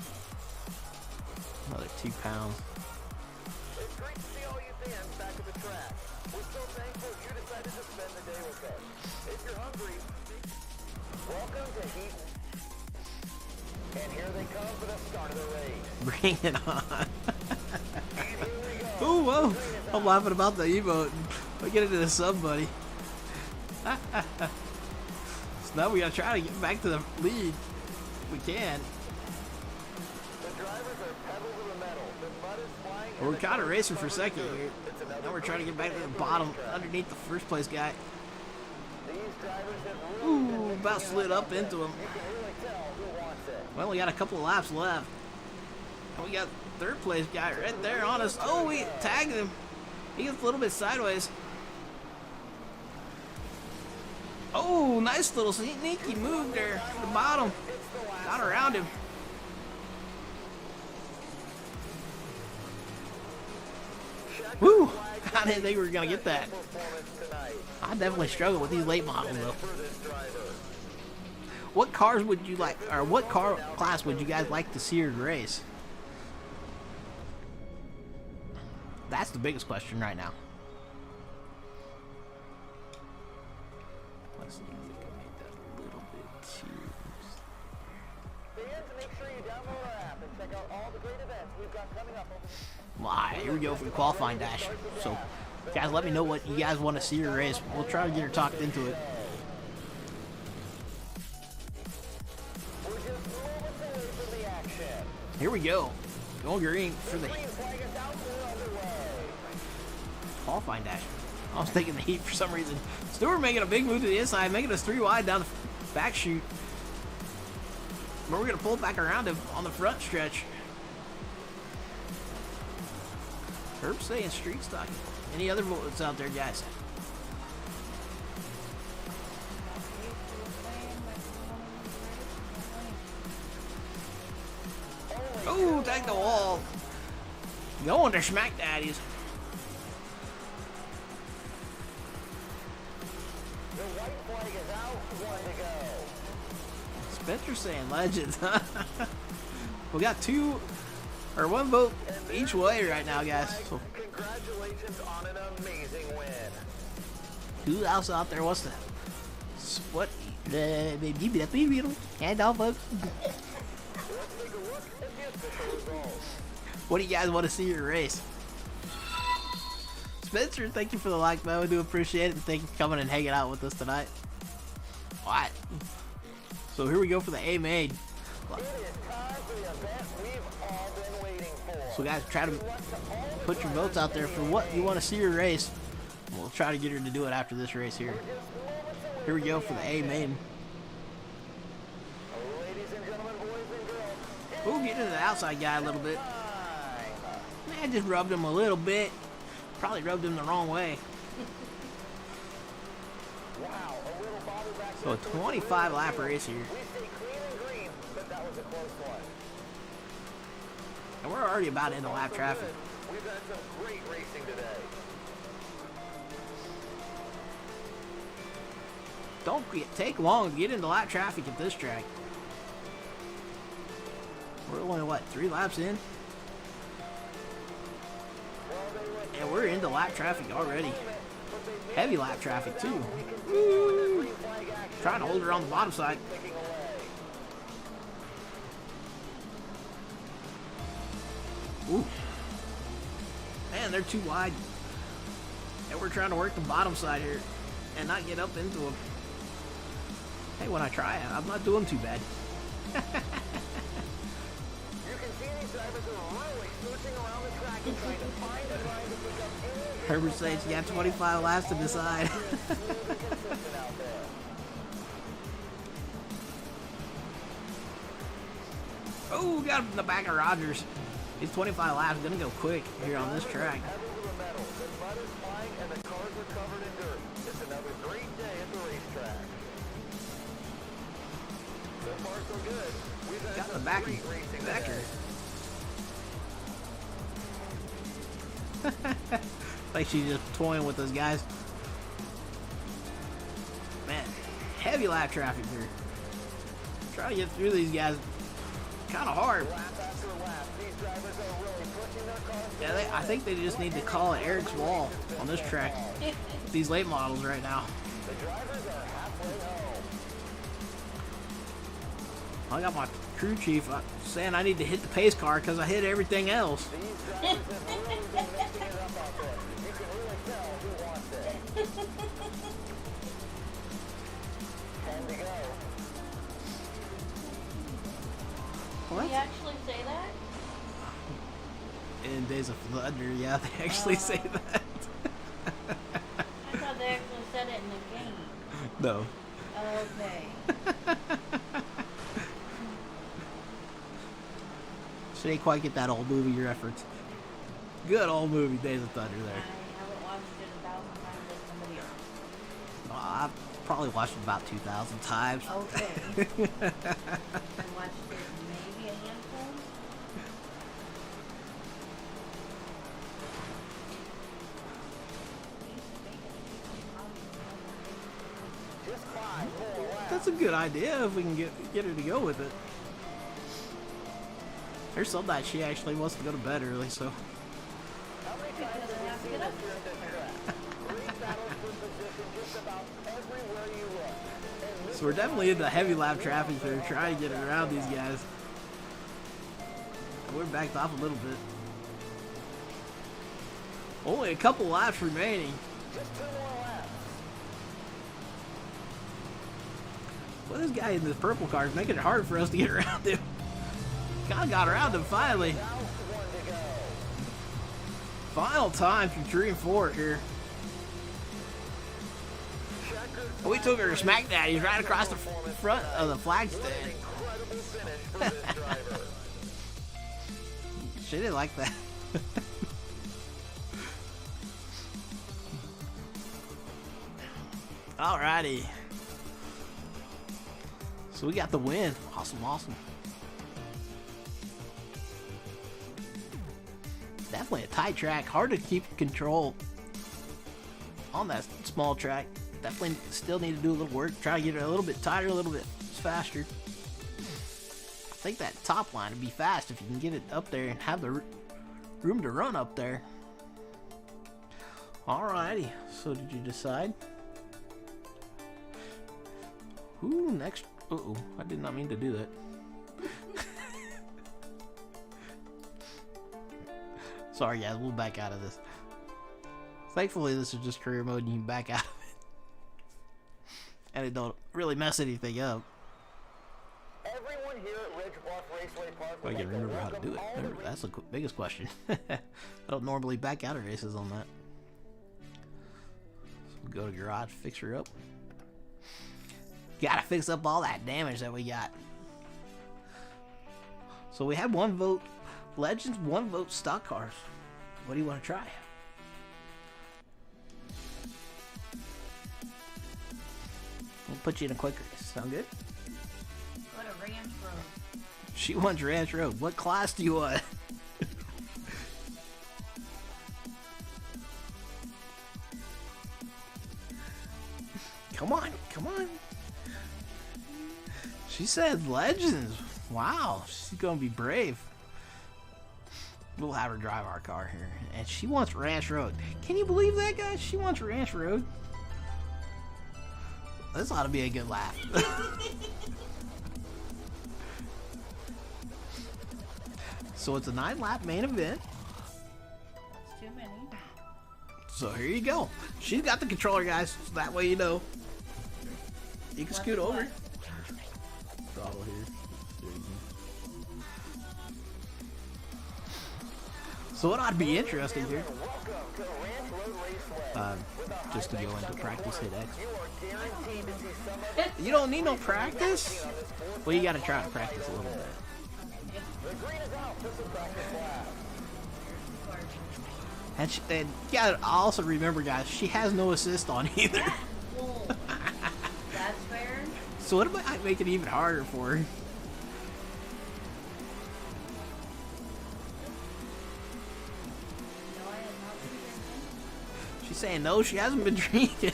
another 2 pounds. It's great to see all you fans back at the track. We're so thankful you decided to spend the day with us. If you're hungry, welcome to Heat. And here they come for the start of the race. Bring it on. And here we go. Oh, whoa. I'm laughing about the emote. I'll get into the sub, buddy. So now we got to try to get back to the lead. We can. The drivers are pedal to the metal. The mud is flying. We're kind of racing for second here. Now we're trying to get back to the bottom underneath the first place guy. These drivers have really been Ooh, mixing about it slid up a into him. You can really tell who wants it. Well, we got a couple of laps left. And we got third place guy right there on us. Oh, we tagged him. He gets a little bit sideways. Oh, nice little sneaky move there to the bottom. Got around him. Woo! I didn't think we were going to get that. I definitely struggle with these late models, though. What cars would you like, or what car class would you guys like to see her race? That's the biggest question right now. Let's see if we can make that a little bit too. Fans, make sure you download our app and check out all the great events we've got coming up over the Alright, here we go for the qualifying dash. So, guys, let me know what you guys want to see her race. We'll try to get her talked into it. We're just moments away from the action. Here we go. Going green for the Green flag is out, we're underway. qualifying dash. I was taking the heat for some reason. Stewart making a big move to the inside, making us 3 wide down the back chute. But we're going to pull back around him on the front stretch. Herb saying street stock. Any other votes out there, guys? Oh, take the wall. Going to smack daddies. The white flag is out, 1 to go. Spencer saying legends. We got 1 vote each way right now, guys. So Congratulations on an amazing win. who else out there wants to split? Hand off, folks. Let's take a look at the official results. What do you guys want to see your race? Spencer, thank you for the like, man. We do appreciate it. And thank you for coming and hanging out with us tonight. Alright. So here we go for the A main. It is time for the event we've all been waiting for. So guys, try to put your votes out there for what you want to see your race. We'll try to get her to do it after this race here. Here we go for the A main. Ladies and gentlemen, boys and girls, Ooh, get into the outside guy a little bit. I just rubbed him a little bit. Probably rubbed him the wrong way. wow, a little bobble back. So a 25 lap race here. We stay clean and green, but that was a close one. And we're already about into lap traffic. We've had some great racing today. Don't take long to get into lap traffic at this track. We're only, what, 3 laps in? And we're into lap traffic already. Heavy lap traffic, too. Woo! Trying to hold her on the bottom side. Ooh. Man, they're too wide. And we're trying to work the bottom side here and not get up into them. Hey, when I try it, I'm not doing too bad. You can see these drivers are really searching around the track and trying to find a line to pick up any Herbert says you got 25 laps to decide. consistent out there. Oh, got him in the back of Rogers. These 25 laps gonna go quick here on this track. Pedal to the metal. The mud is flying and the cars are covered in dirt. It's another great day at the racetrack. So far, so good. We've had Got the some back great racing backer. today. Like she's just toying with those guys. Man, heavy lap traffic here. Trying to get through these guys kind of hard. Yeah, I think they just need to call it Eric's Wall on this track. These late models right now. I got my crew chief saying I need to hit the pace car because I hit everything else. Did he actually say that? In Days of Thunder, yeah, they actually say that. I thought they actually said it in the game. No. Okay. She didn't quite get that old movie reference. Good old movie, Days of Thunder there. I haven't watched it 1,000 times as somebody else. I've probably watched it about 2,000 times. Okay. I watched it maybe a handful. That's a good idea if we can get her to go with it. There's some nights she actually wants to go to bed early, so. Because I have to get up. So we're definitely in the heavy lap traffic here, trying to get around these guys. And we're backed off a little bit. Only a couple laps remaining. Well, this guy in the purple car is making it hard for us to get around him. Kind of got around him finally. Final time for 3 and 4 here. We took her to Smack Daddy's right across the front of the flag stand. She didn't like that. Alrighty. So we got the win. Awesome, awesome. Definitely a tight track. Hard to keep control on that small track. Definitely still need to do a little work. Try to get it a little bit tighter, a little bit faster. I think that top line would be fast if you can get it up there and have the room to run up there. Alrighty. So did you decide? Who next? Uh-oh, I did not mean to do that. Sorry guys, we'll back out of this. Thankfully this is just career mode and you can back out of it. And it don't really mess anything up. Everyone here at Ridge Bluff Raceway Park. I gotta remember how to do it. Remember, that's the biggest question. I don't normally back out of races on that. So we'll go to garage, fix her up. Gotta fix up all that damage that we got. So we had 1 vote Legends, 1 vote stock cars. What do you want to try? We'll put you in a quick race. Sound good? Go to Ranch Road. She wants Ranch Road. What class do you want? Come on, come on. She said Legends. Wow, she's gonna be brave. We'll have her drive our car here. And she wants Ranch Road. Can you believe that, guys? She wants Ranch Road. This ought to be a good laugh. So it's a 9-lap main event. That's too many. So here you go. She's got the controller, guys. So that way you know. You can scoot over. Throttle here. There you go. So it ought to be interesting here. Just to go into practice, hit X. You don't need no practice? Well, you gotta try to practice a little bit. And you gotta also remember, guys, she has no assist on either. Cool. That's fair. So it might make it even harder for her. No, I have not seen She's saying no, she hasn't been drinking.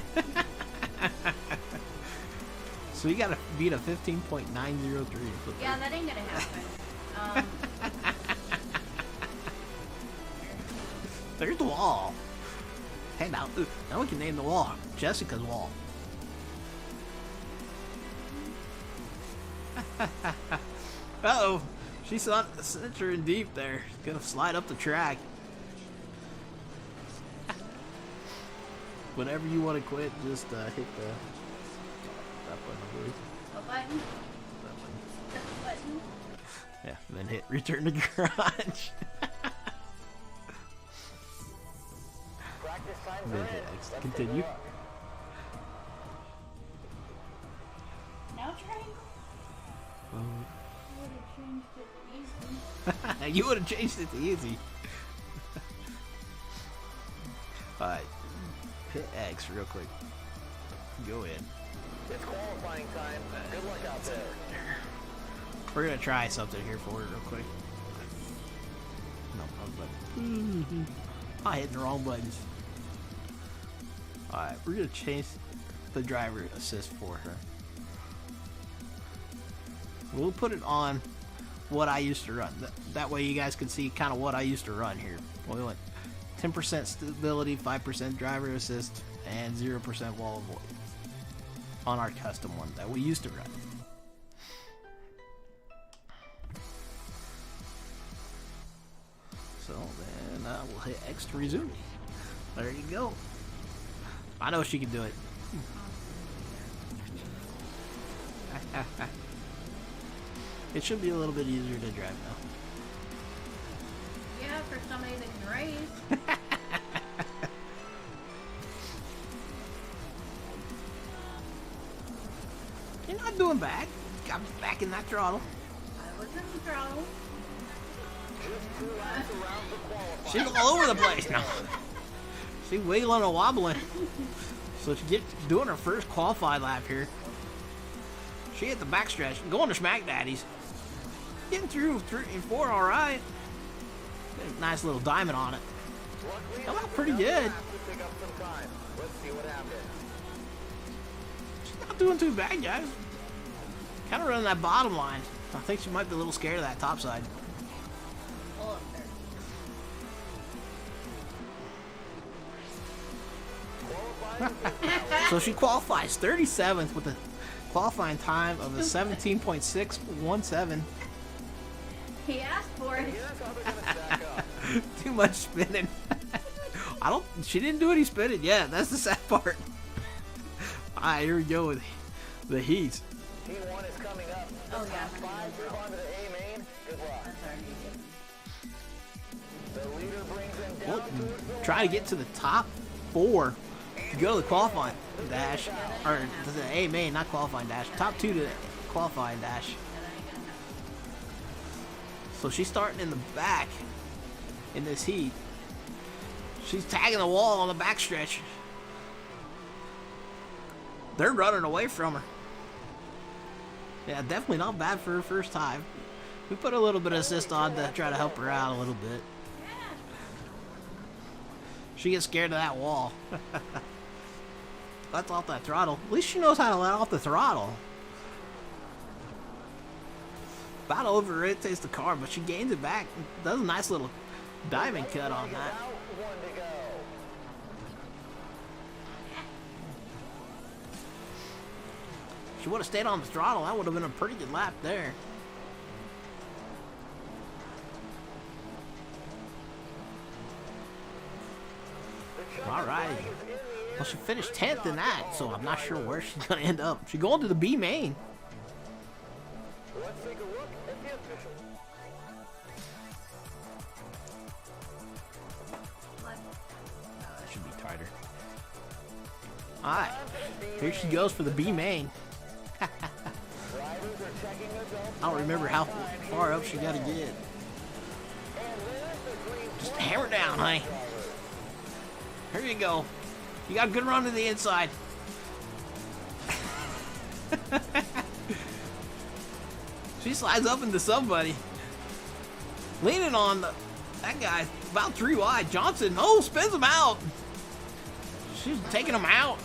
So you gotta beat a 15.903. Yeah, that ain't gonna happen. There's the wall. Hey, now we can name the wall Jessica's wall. Uh-oh. She's centering deep there. She's gonna slide up the track. Whenever you want to quit, just hit that button, I believe. What button? That button. That button? Yeah, and then hit return to garage. Practice time's And then in. hit X to Let's continue. take a look. Now triangle? Oh. I would have changed it easy. You would have changed it to easy. Alright. Hit X real quick. Go in. It's qualifying time. Good luck out there. We're gonna try something here for it real quick. No, wrong button. I hit the wrong buttons. Alright, we're gonna change the driver assist for her. We'll put it on what I used to run. That way you guys can see kind of what I used to run here. We went 10% stability, 5% driver assist, and 0% wall avoidance on our custom one that we used to run. So then we'll hit X to resume. There you go. I know she can do it. It should be a little bit easier to drive now. Yeah, for somebody that can race. You're not doing bad. Got back in that throttle. I was in control. Just 2 laps around the qualifying. She's all over the place now. She's wiggling and wobbling. So she gets doing her first qualified lap here. She hit the backstretch, going to Smack Daddies. Getting through 3 and 4, all right. Nice little diamond on it. Luckily, Come out pretty good. to pick up some time. Let's see what happens. She's not doing too bad, guys. Kind of running that bottom line. I think she might be a little scared of that top side. Pull up there. So she qualifies 37th with a qualifying time of a 17.617. He asked for it. Here's how they're gonna stack up. Too much spinning. She didn't do any spinning yet. That's the sad part. Alright, here we go with the heat. Team 1 is coming up. Oh, yeah. Top 5 move on to the A main. Good luck. That's already The good. leader brings them down Well, towards the try to get to the top 4 to go to the qualifying dash. Or to the A main, not qualifying dash. Top 2 to the qualifying dash. Yeah, that ain't gonna happen. So she's starting in the back in this heat. She's tagging the wall on the backstretch. They're running away from her. Yeah, definitely not bad for her first time. We put a little bit of assist on to try to help her out a little bit. She gets scared of that wall. Let's off that throttle. At least she knows how to let off the throttle. About to over-rotates the car, but she gains it back. Does a nice little diamond cut on that. About 1 to go. She would have stayed on the throttle. That would have been a pretty good lap there. All right. Well, she finished 10th in that, so I'm not sure where she's going to end up. She's going to the B main. Let's take a look at the official. That should be tighter. All right. Here she goes for the B main. Drivers are checking their belts. I don't remember how far up she got to get. And there's the green Just hammer down, honey. Here you go. You got a good run to the inside. She slides up into somebody. Leaning on that guy about 3 wide. Johnson, spins him out. She's taking them out.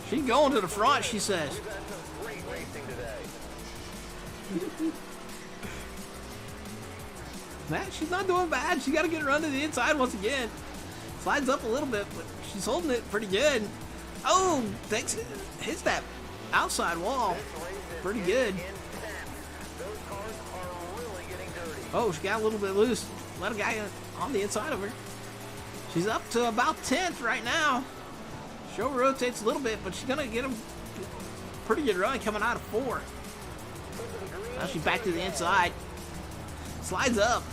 She's going to the front, she says. We've had some great racing today. Man, she's not doing bad. She got to get her under the inside once again. Slides up a little bit, but she's holding it pretty good. Oh, thanks. Hits that outside wall. Pretty good. Those cars are really getting dirty. Oh, she got a little bit loose. Let a guy on the inside of her. She's up to about 10th right now. She over rotates a little bit, but she's going to get a pretty good run coming out of 4. Now she's back to the inside. Slides up.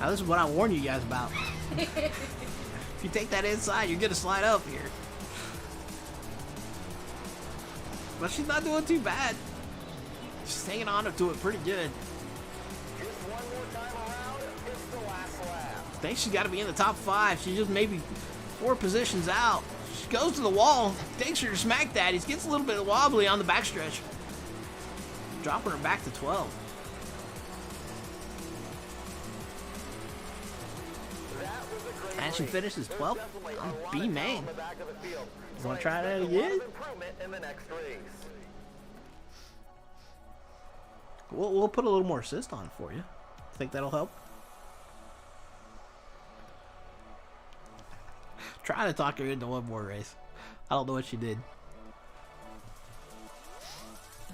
Now this is what I warned you guys about. If you take that inside, you're going to slide up here. But she's not doing too bad. She's hanging on to it pretty good. Just one more time around, it's the last lap. I think she's got to be in the top 5. She's just maybe 4 positions out. She goes to the wall. Takes her to smack daddies. Gets a little bit wobbly on the backstretch. Dropping her back to 12. That was a great And she race. finishes There's 12th definitely a on lot B of main. on the back of the field. You want to So I try that expect a lot again? of improvement in the next race. We'll put a little more assist on for you. Think that'll help? Trying to talk her into one more race. I don't know what she did.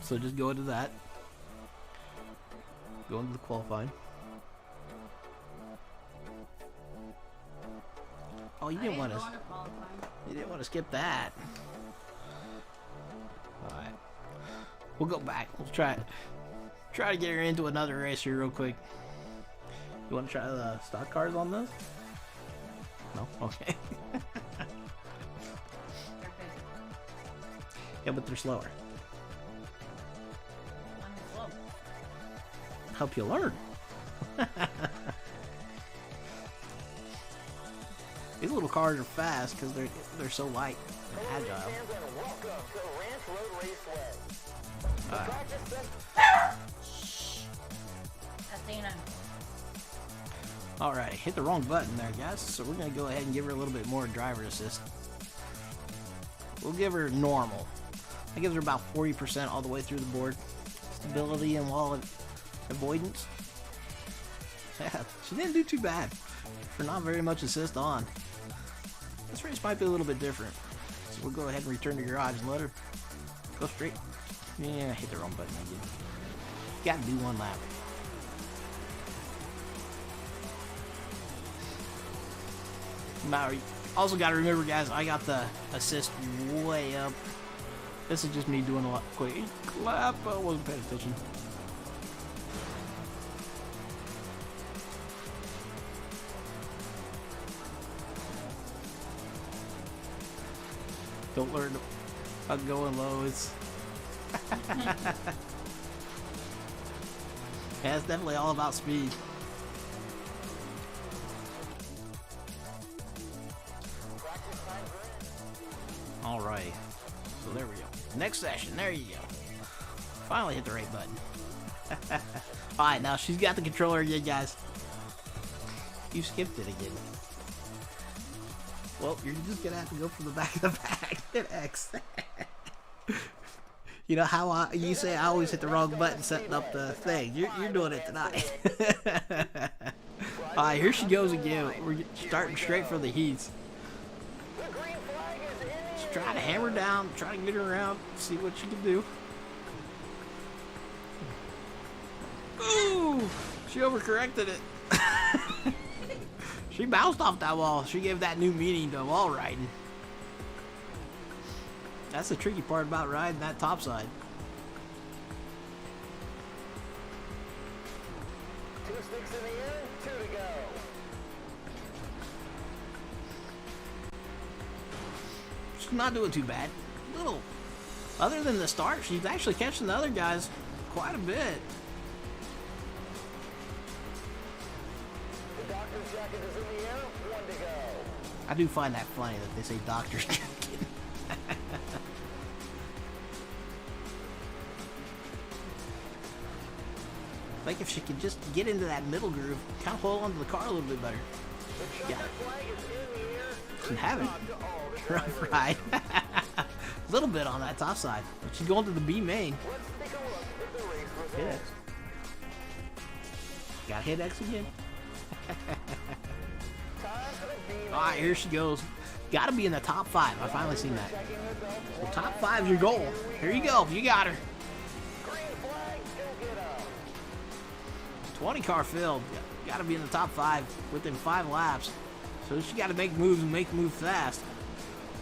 So just go into that. Go into the qualifying. Oh, you didn't want to. You didn't want to skip that. All right. We'll go back. We'll try to get her into another race here real quick. You want to try the stock cars on this? No? Okay. Yeah, but they're slower. Help you learn. These little cars are fast because they're so light and agile. Fans, and welcome to Ranch Road Raceway. The Alright. practice Athena. Alright, hit the wrong button there, guys. So we're going to go ahead and give her a little bit more driver assist. We'll give her normal. That gives her about 40% all the way through the board. Stability and wall avoidance. Yeah, she didn't do too bad for not very much assist on. This race might be a little bit different. So we'll go ahead and return to garage and let her go straight. Yeah, I hit the wrong button again. Got to do one lap. Now, also got to remember, guys, I got the assist way up. This is just me doing a lot quick lap. I wasn't paying attention. Don't learn about going low. It's yeah, it's definitely all about speed. All right, so there we go. Next session, there you go. Finally hit the right button. All right, now she's got the controller again, guys. You skipped it again. Well, you're just gonna have to go from the back of the pack. Hit X. You know how you say I always hit the wrong button setting up the thing. You're doing it tonight. All right, here she goes again. We're starting straight for the heats. The green flag is in the Just try to hammer down, try to get her around, see what she can do. Ooh, she overcorrected it. She bounced off that wall. She gave that new meaning to wall riding. That's the tricky part about riding that topside. 2 sticks in the air, 2 to go. She's not doing too bad. Little, other than the start, she's actually catching the other guys quite a bit. The doctor's jacket is in the air, 1 to go. I do find that funny that they say doctor's jacket. Like if she could just get into that middle groove, kind of hold onto the car a little bit better. The Yeah. checkered flag is in the air. Can have it. Stop to all Rough ride. A little bit on that top side. But she's going to the B main. Hit X. Gotta hit X again. Alright, here she goes. Gotta be in the top 5. I finally seen that. So top 5 is your goal. Here you go. You got her. 20 car field. Gotta be in the top 5 within 5 laps. So she gotta make moves and make moves fast.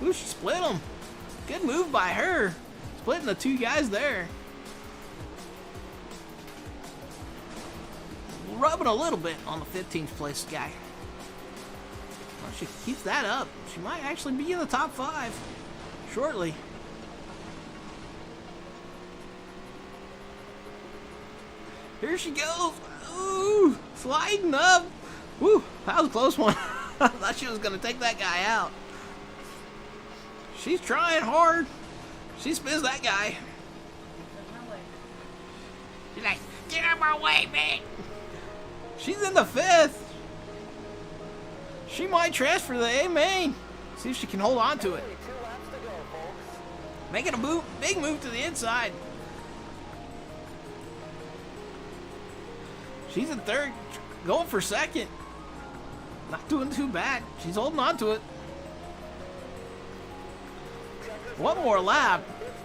Ooh, she split them. Good move by her. Splitting the 2 guys there. Rubbing a little bit on the 15th place guy. Well, if she keeps that up, she might actually be in the top 5 shortly. Here she goes. Ooh, sliding up. Woo, that was a close one. I thought she was going to take that guy out. She's trying hard. She spins that guy. She's like, get out of my way, man. She's in the 5th. She might transfer to the A main. See if she can hold on to it. Making a move, big move to the inside. She's in 3rd, going for 2nd. Not doing too bad. She's holding on to it. One more lap.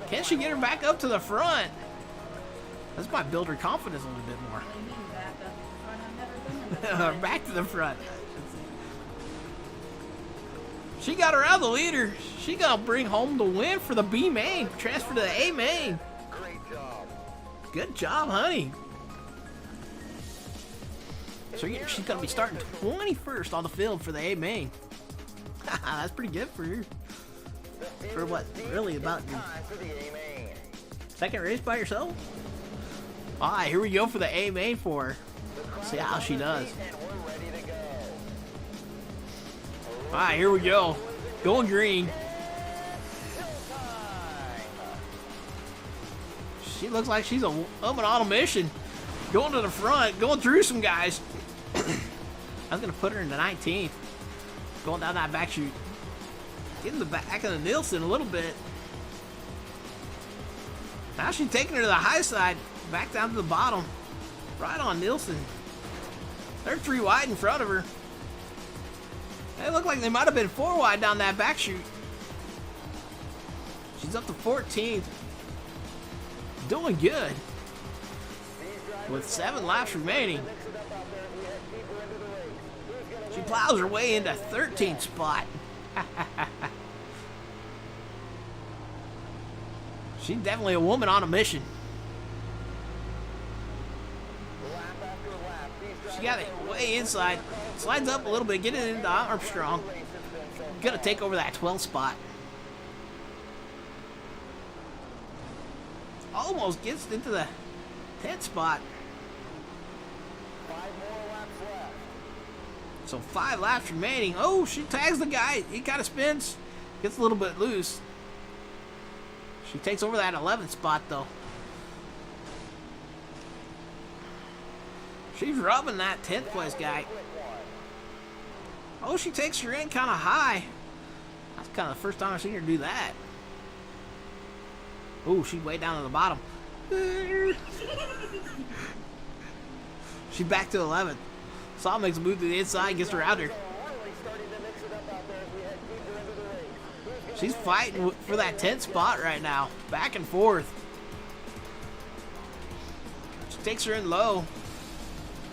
Can she get her back up to the front? This might build her confidence a little bit more. Back to the front. She got her out of the leader. She gonna bring home the win for the B main. Transfer to the A main. Great job. Good job, honey. So she's gonna be starting 21st on the field for the A main. That's pretty good for her. For what? Really about your second race by yourself? Alright, here we go for the A main for her. See how she does. Alright, here we go. Going green. She looks like she's up and on a mission. Going to the front, going through some guys. I was going to put her in the 19th. Going down that back chute. Getting the back of the Nielsen a little bit. Now she's taking her to the high side. Back down to the bottom. Right on Nielsen. They're 3 wide in front of her. They look like they might have been 4 wide down that back chute. She's up to 14th. Doing good. With 7 laps remaining. She plows her way into 13th spot. She's definitely a woman on a mission. She got it way inside. Slides up a little bit, get it into Armstrong. Gonna take over that 12th spot. Almost gets into the 10th spot. So 5 laps remaining. Oh, she tags the guy. He kind of spins. Gets a little bit loose. She takes over that 11th spot, though. She's rubbing that 10th place guy. Oh, she takes her in kind of high. That's kind of the first time I've seen her do that. Oh, she's way down to the bottom. She's back to 11th. Saw makes a move to the inside, gets her out there. She's fighting for that 10th spot right now. Back and forth. She takes her in low.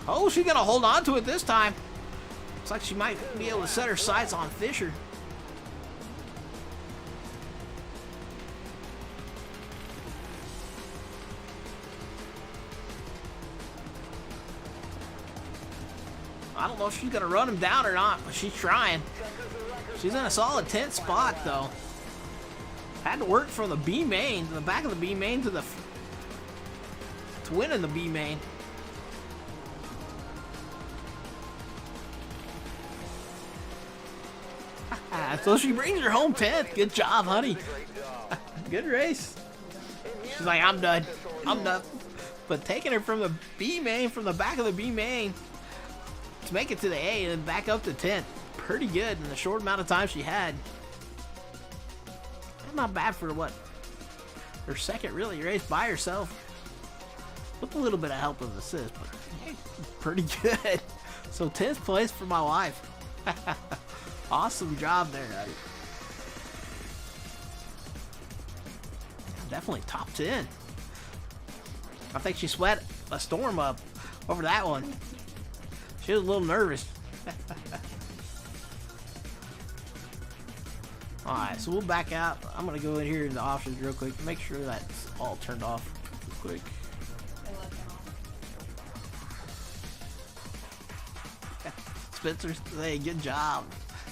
Oh, she's going to hold on to it this time. Looks like she might be able to set her sights on Fisher. I don't know if she's going to run him down or not, but she's trying. She's in a solid 10th spot, though. Had to work from the B main, the back of the B main to win in the B main. So she brings her home 10th. Good job, honey. Good race. She's like, I'm done. I'm done. But taking her from the B main, from the back of the B main, to make it to the A and then back up to 10th. Pretty good in the short amount of time she had. not bad for what? Her second really race by herself. With a little bit of help of assist, but hey, pretty good. So 10th place for my wife. Awesome job there. Definitely top 10. I think she sweat a storm up over that one. She was a little nervous. Alright, so we'll back out. I'm going to go in here in the options real quick. Make sure that's all turned off real quick. Spencer's saying good job.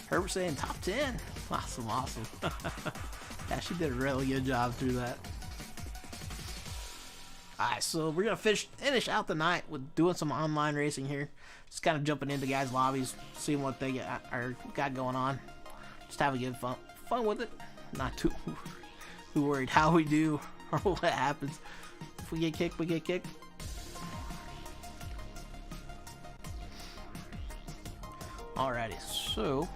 Herbert saying top 10. Awesome, awesome. Yeah, she did a really good job through that. Alright, so we're going to finish out the night with doing some online racing here. Just kind of jumping into guys' lobbies, seeing what they got going on. Just having good fun with it. Not too worried how we do or what happens. If we get kicked, we get kicked. Alrighty, so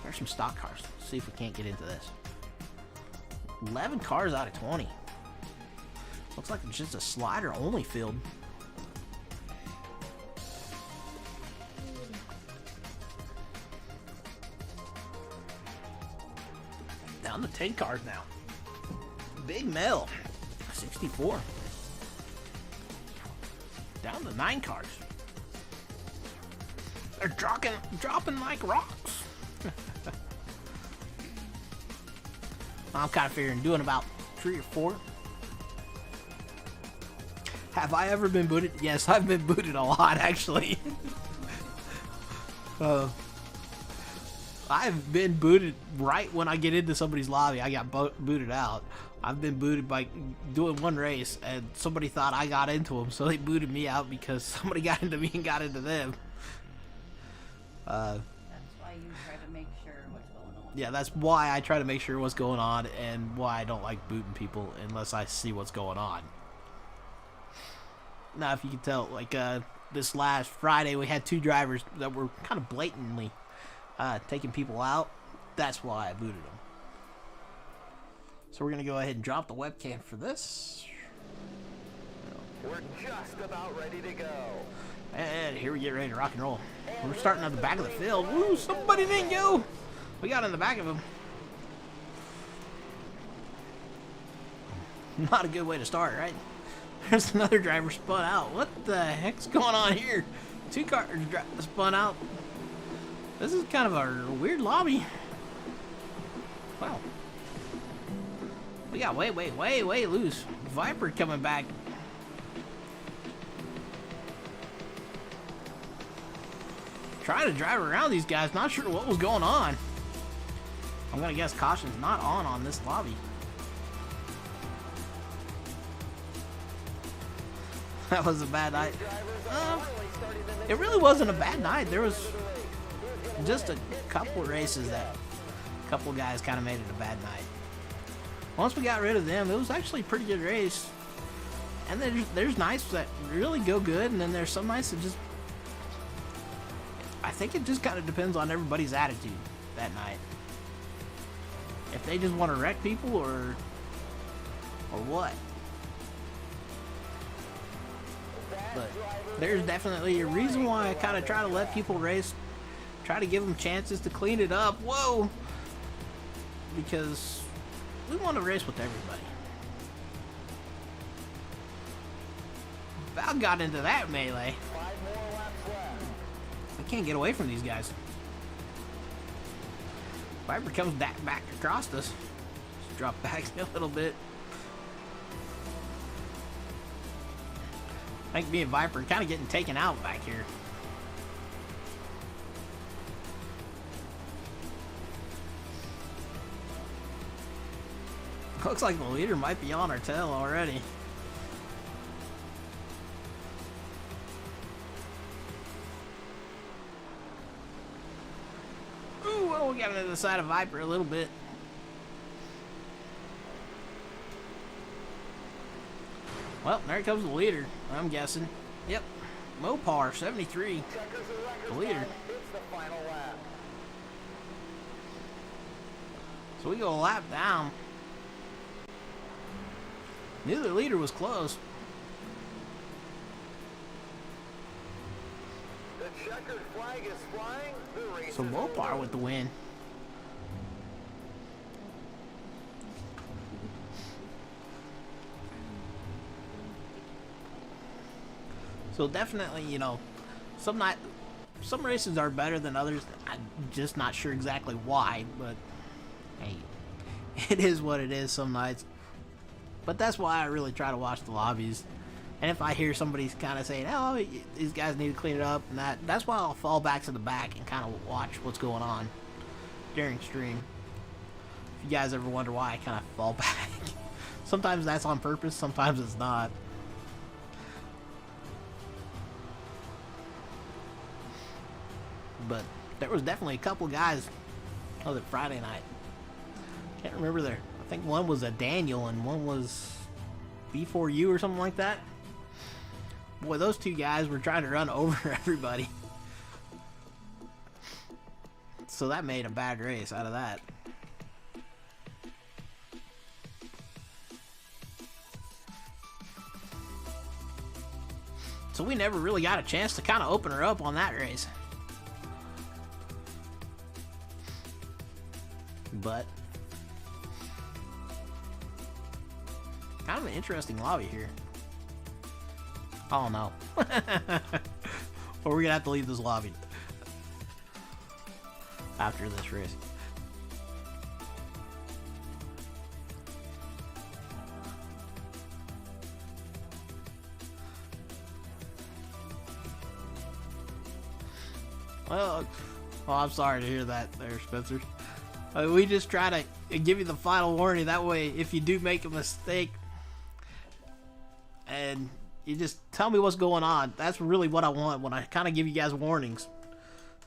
there's some stock cars. Let's see if we can't get into this. 11 cars out of 20. Looks like it's just a slider only field. Down to 10 cars now. Big Mel, 64. Down to 9 cars. They're dropping like rocks. I'm kind of figuring doing about 3 or 4. Have I ever been booted? Yes, I've been booted a lot, actually. I've been booted right when I get into somebody's lobby. I got booted out. I've been booted by doing one race, and somebody thought I got into them, so they booted me out because somebody got into me and got into them. That's why you try to make sure what's going on. Yeah, that's why I try to make sure what's going on, and why I don't like booting people unless I see what's going on. Now, if you can tell, like this last Friday, we had 2 drivers that were kind of blatantly taking people out. That's why I booted them. So we're going to go ahead and drop the webcam for this. We're just about ready to go. And here we get ready to rock and roll. We're starting at the back of the field. Woo, somebody didn't go. We got in the back of him. Not a good way to start, right? There's another driver spun out. What the heck's going on here? 2 cars spun out. This is kind of a weird lobby. Wow. We got way loose. Viper coming back. Trying to drive around these guys. Not sure what was going on. I'm gonna guess caution's not on this lobby. That was a bad night. It really wasn't a bad night. There was just a couple races that a couple guys kind of made it a bad night. Once we got rid of them, it was actually a pretty good race. And there's nights that really go good, and then there's some nights that just... I think it just kind of depends on everybody's attitude that night. If they just want to wreck people or what. But there's definitely a reason why I kind of try to let people race. Try to give them chances to clean it up. Whoa! Because we want to race with everybody. Val got into that melee. We can't get away from these guys. Viper comes back across us. Just drop back a little bit. I think me and Viper are kind of getting taken out back here. Looks like the leader might be on our tail already. Ooh, well, we got into the side of Viper a little bit. Well, there comes the leader, I'm guessing. Yep, Mopar, 73, the leader. It's the final lap. So we go a lap down. Neither leader was close. The checkered flag is flying. The race So is Mopar over. with the win. So definitely, you know, some races are better than others. I'm just not sure exactly why, but hey, it is what it is some nights. But that's why I really try to watch the lobbies. And if I hear somebody's kind of saying, "Oh, these guys need to clean it up," and that's why I'll fall back to the back and kind of watch what's going on during stream. If you guys ever wonder why I kind of fall back, sometimes that's on purpose, sometimes it's not. But there was definitely a couple guys. Oh, that Friday night. Can't remember there. I think one was a Daniel and one was B4U or something like that. Boy, those two guys were trying to run over everybody. So that made a bad race out of that. So we never really got a chance to kind of open her up on that race. But kind of an interesting lobby here. Oh no. Or we're gonna have to leave this lobby after this race. Well, I'm sorry to hear that there, Spencer. We just try to give you the final warning. That way, if you do make a mistake and you just tell me what's going on. That's really what I want when I kind of give you guys warnings.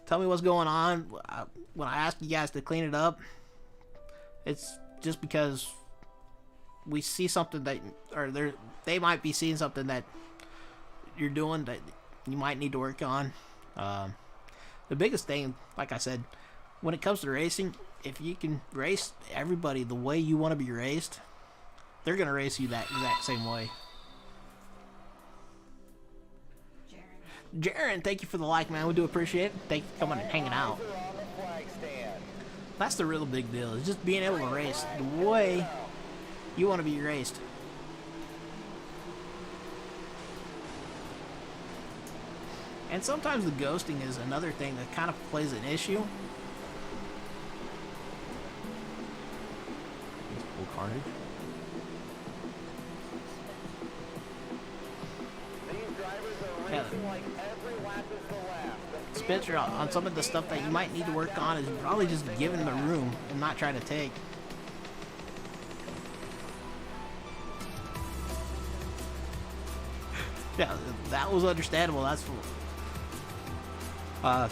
Tell me what's going on. When I ask you guys to clean it up, it's just because we see something that, or they might be seeing something that you're doing that you might need to work on. The biggest thing, like I said, when it comes to racing, if you can race everybody the way you want to be raced, they're going to race you that exact same way. Jaren, thank you for the like, man. We do appreciate it. Thank you for coming and hanging out. That's the real big deal, is just being able to race the way you want to be raced. And sometimes the ghosting is another thing that kind of plays an issue. Full carnage. Yeah. Spencer, on some of the stuff that you might need to work on is probably just giving the room and not trying to take. Yeah, that was understandable. That's I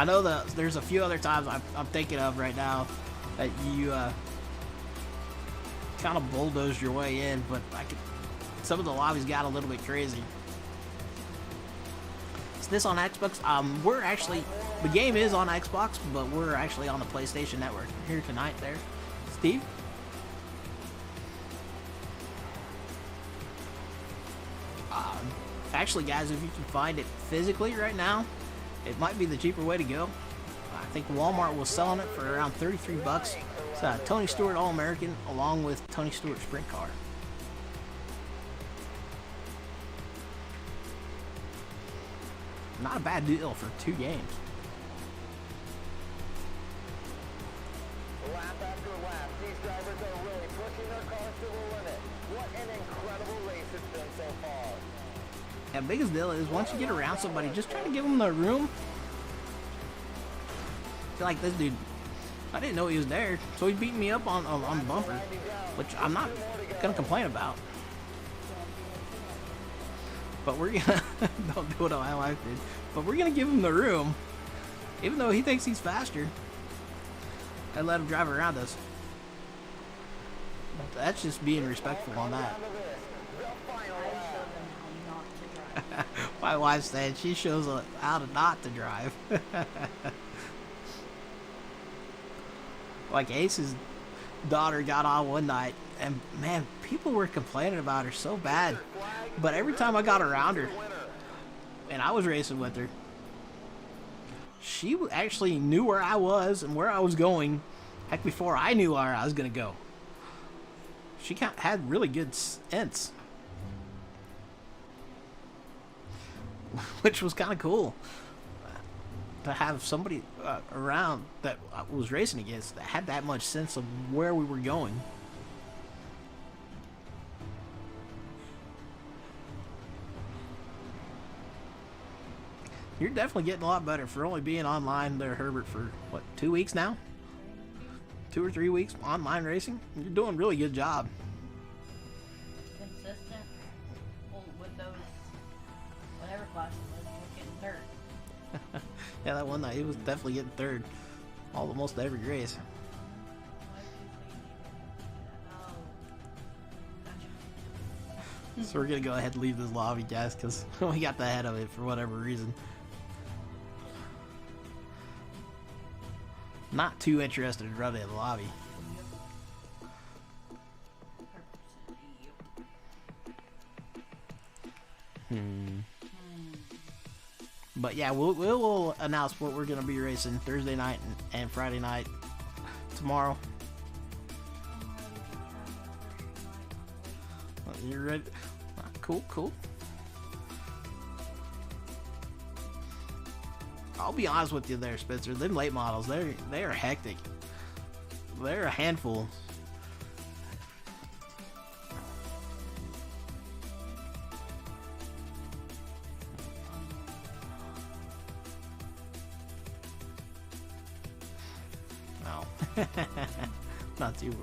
know that there's a few other times I'm thinking of right now that you kind of bulldozed your way in, but some of the lobbies got a little bit crazy. Is this on Xbox? We're actually, the game is on Xbox, but we're actually on the PlayStation Network here tonight. There, Steve. Actually, guys, if you can find it physically right now, it might be the cheaper way to go. I think Walmart was selling it for around 33 bucks. It's a Tony Stewart All-American along with Tony Stewart Sprint Car. Not a bad deal for 2 games. Lap after lap, these drivers are really pushing their cars to the limit. What an incredible race it's been so far. And biggest deal is once you get around somebody, just try to give them the room. Like this dude, I didn't know he was there, so he's beating me up on the bumper, which I'm not gonna complain about. But we're gonna don't do what my wife did. But we're gonna give him the room, even though he thinks he's faster, and let him drive around us. That's just being respectful on that. My wife said she shows how to not to drive. Like Ace's daughter got on one night, and man, people were complaining about her so bad. But every time I got around her, and I was racing with her, she actually knew where I was and where I was going. Heck, before I knew where I was gonna go. She had really good sense, which was kind of cool to have somebody around that I was racing against that had that much sense of where we were going. You're definitely getting a lot better for only being online there, Herbert, for what, 2 weeks now? 2 or 3 weeks online racing? You're doing a really good job. Consistent. Well, with those, whatever class it was, we're getting third. Yeah, that one night he was definitely getting third. Almost every race. So we're gonna go ahead and leave this lobby, guys, because we got the head of it for whatever reason. Not too interested in running in the lobby. But yeah, we'll announce what we're gonna be racing Thursday night and Friday night tomorrow. You ready? Cool. I'll be honest with you there, Spencer. Them late models, they are hectic. They're a handful. No. Not too.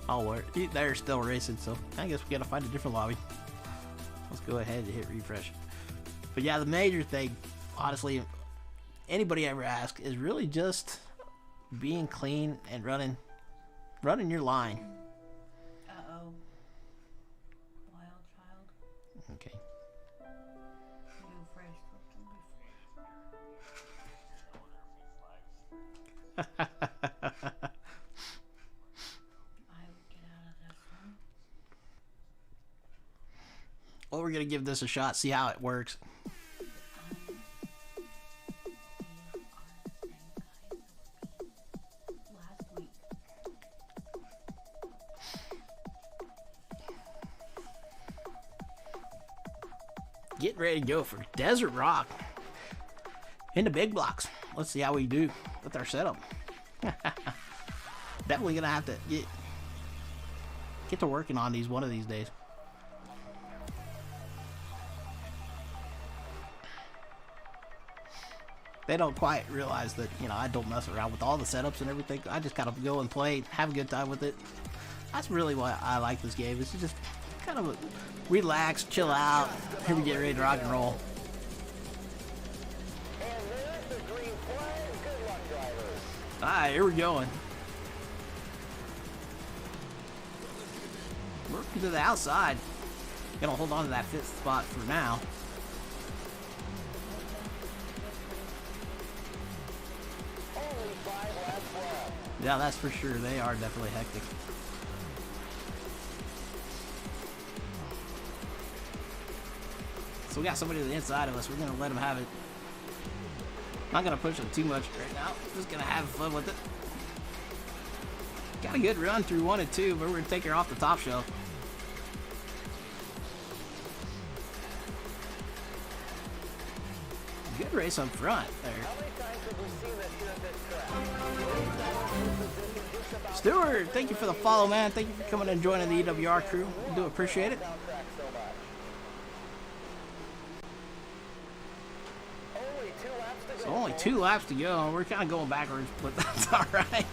I'll work. They're still racing, so I guess we gotta find a different lobby. Let's go ahead and hit refresh. But yeah, the major thing, honestly, anybody ever asks, is really just being clean and running your line. Uh-oh. Wild child. Okay. Do fresh. Well, we're gonna give this a shot, see how it works. Last week. Getting ready to go for Desert Rock in the big blocks. Let's see how we do with our setup. Definitely gonna have to get to working on these one of these days. They don't quite realize that, you know, I don't mess around with all the setups and everything. I just kind of go and play, have a good time with it. That's really why I like this game. It's just kind of relax, chill out. Here we get ready to rock and roll. And there's the green flag. Good luck, drivers. Alright, here we're going. Working to the outside. Gonna hold on to that fifth spot for now. Only 5 laps left. Yeah, that's for sure. They are definitely hectic. So we got somebody to the inside of us. We're gonna let them have it. Not gonna push them too much right now. Just gonna have fun with it. Got a good run through 1 and 2, but we're gonna take her off the top shelf. Good race up front there. How many times have we seen this here at this track? Stewart, thank you for the follow, man. Thank you for coming and joining the EWR crew. We do appreciate it. Down track so much. Only 2 laps to go. So only 2 laps to go. We're kind of going backwards, but that's all right.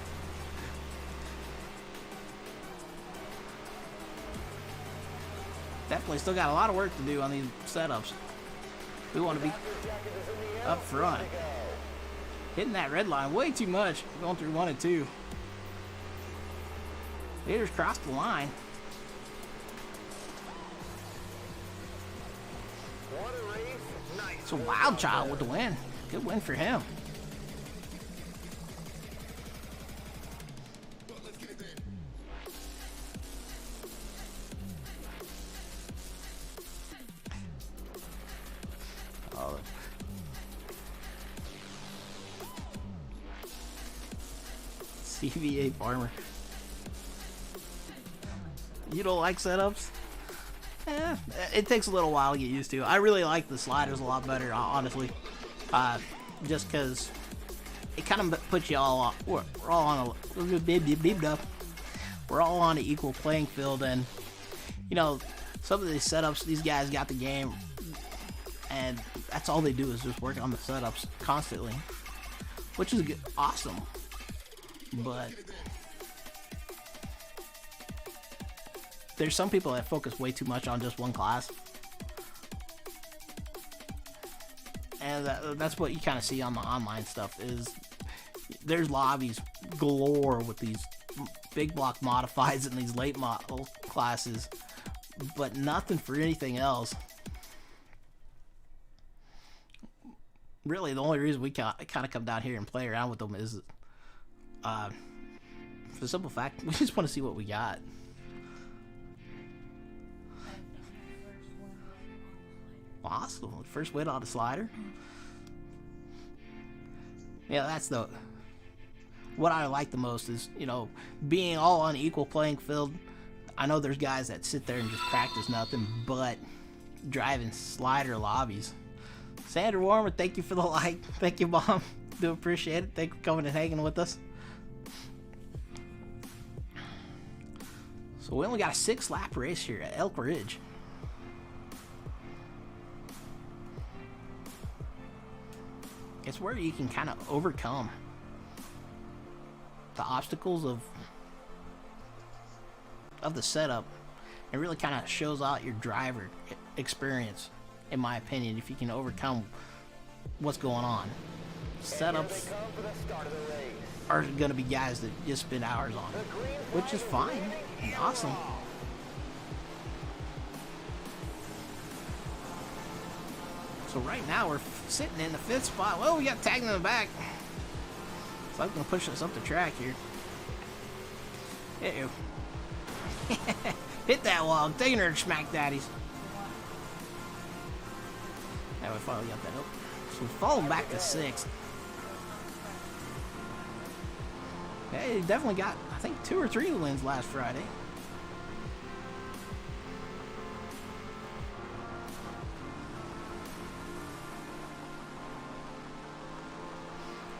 Definitely still got a lot of work to do on these setups. We want to be up front. Hitting that red line way too much. Going through 1 and 2. Leaders crossed the line. What a race. Nice It's a Wild Child with the win. Good win for him. Oh. CVA Farmer. You don't like setups? It takes a little while to get used to. I really like the sliders a lot better, honestly. Just because it kind of puts you all on. We're all on a we're all on an equal playing field, and you know, some of these setups, these guys got the game, and that's all they do is just work on the setups constantly, which is good, awesome. But there's some people that focus way too much on just one class, and that's what you kind of see on the online stuff. Is there's lobbies galore with these big block modifieds and these late model classes, but nothing for anything else. Really, the only reason we kind of come down here and play around with them is for the simple fact we just want to see what we got. Awesome. First win on the slider. Yeah, that's what I like the most is, you know, being all on equal playing field. I know there's guys that sit there and just practice nothing but driving slider lobbies. Sandra Warmer, thank you for the like. Thank you, Mom. Do appreciate it. Thank you for coming and hanging with us. So we only got a 6-lap race here at Elk Ridge. It's where you can kind of overcome the obstacles of the setup. It really kind of shows out your driver experience, in my opinion, if you can overcome what's going on. Setups are going to be guys that just spend hours on it, which is fine and awesome. So right now we're sitting in the 5th spot. Well, we got tagged in the back. So I'm going to push us up the track here. Hit you. Hit that wall. Taking her to Smack Daddies. Now we finally got that up. So we've fallen back to 6th. Hey, definitely got, I think, 2 or 3 wins last Friday.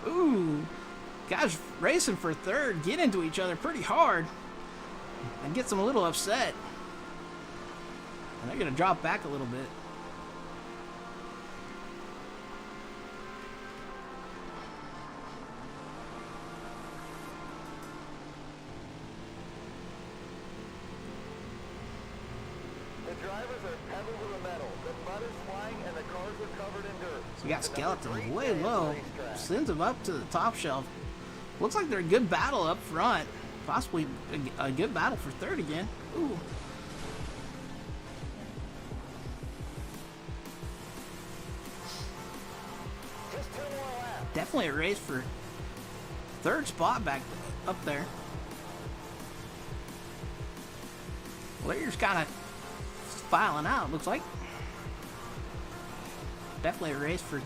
Ooh, guys racing for 3rd, get into each other pretty hard and gets them a little upset. And they're going to drop back a little bit. The drivers are pedal to the metal. The mud is flying and the cars are covered in dirt. So we got Skeleton way low. Sends him up to the top shelf. Looks like they're a good battle up front. Possibly a good battle for 3rd again. Ooh. Just 2 more laps. Definitely a race for 3rd spot back up there. Well, they're just kind of filing out, looks like. Definitely a race for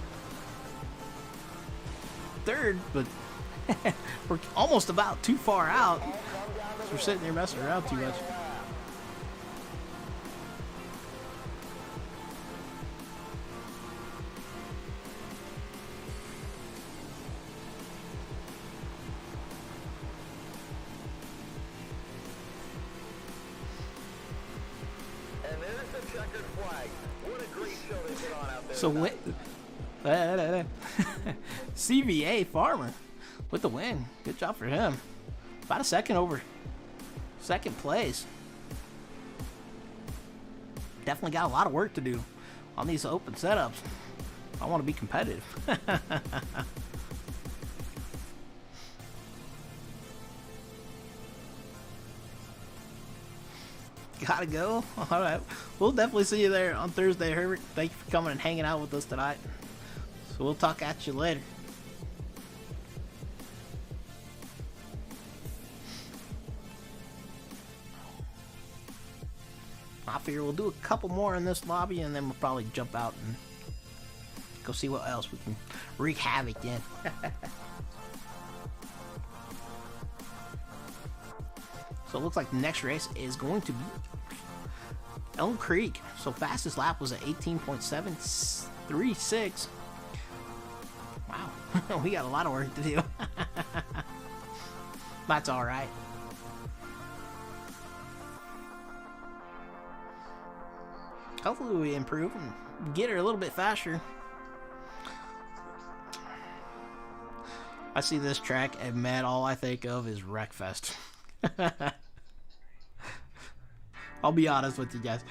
3rd, but we're almost about too far out. So we're sitting there messing around too much. And there's the checkered flag. What a great show they put on out there. So CVA Farmer with the win. Good job for him. About a second over 2nd place. Definitely got a lot of work to do on these open setups. I want to be competitive. Gotta go. All right. We'll definitely see you there on Thursday, Herbert. Thank you for coming and hanging out with us tonight. So we'll talk at you later. I figure we'll do a couple more in this lobby and then we'll probably jump out and go see what else we can wreak havoc in. So it looks like the next race is going to be Elm Creek. So fastest lap was at 18.736. Wow, we got a lot of work to do. That's all right. Hopefully we improve and get her a little bit faster. I see this track and man, all I think of is Wreckfest. I'll be honest with you guys.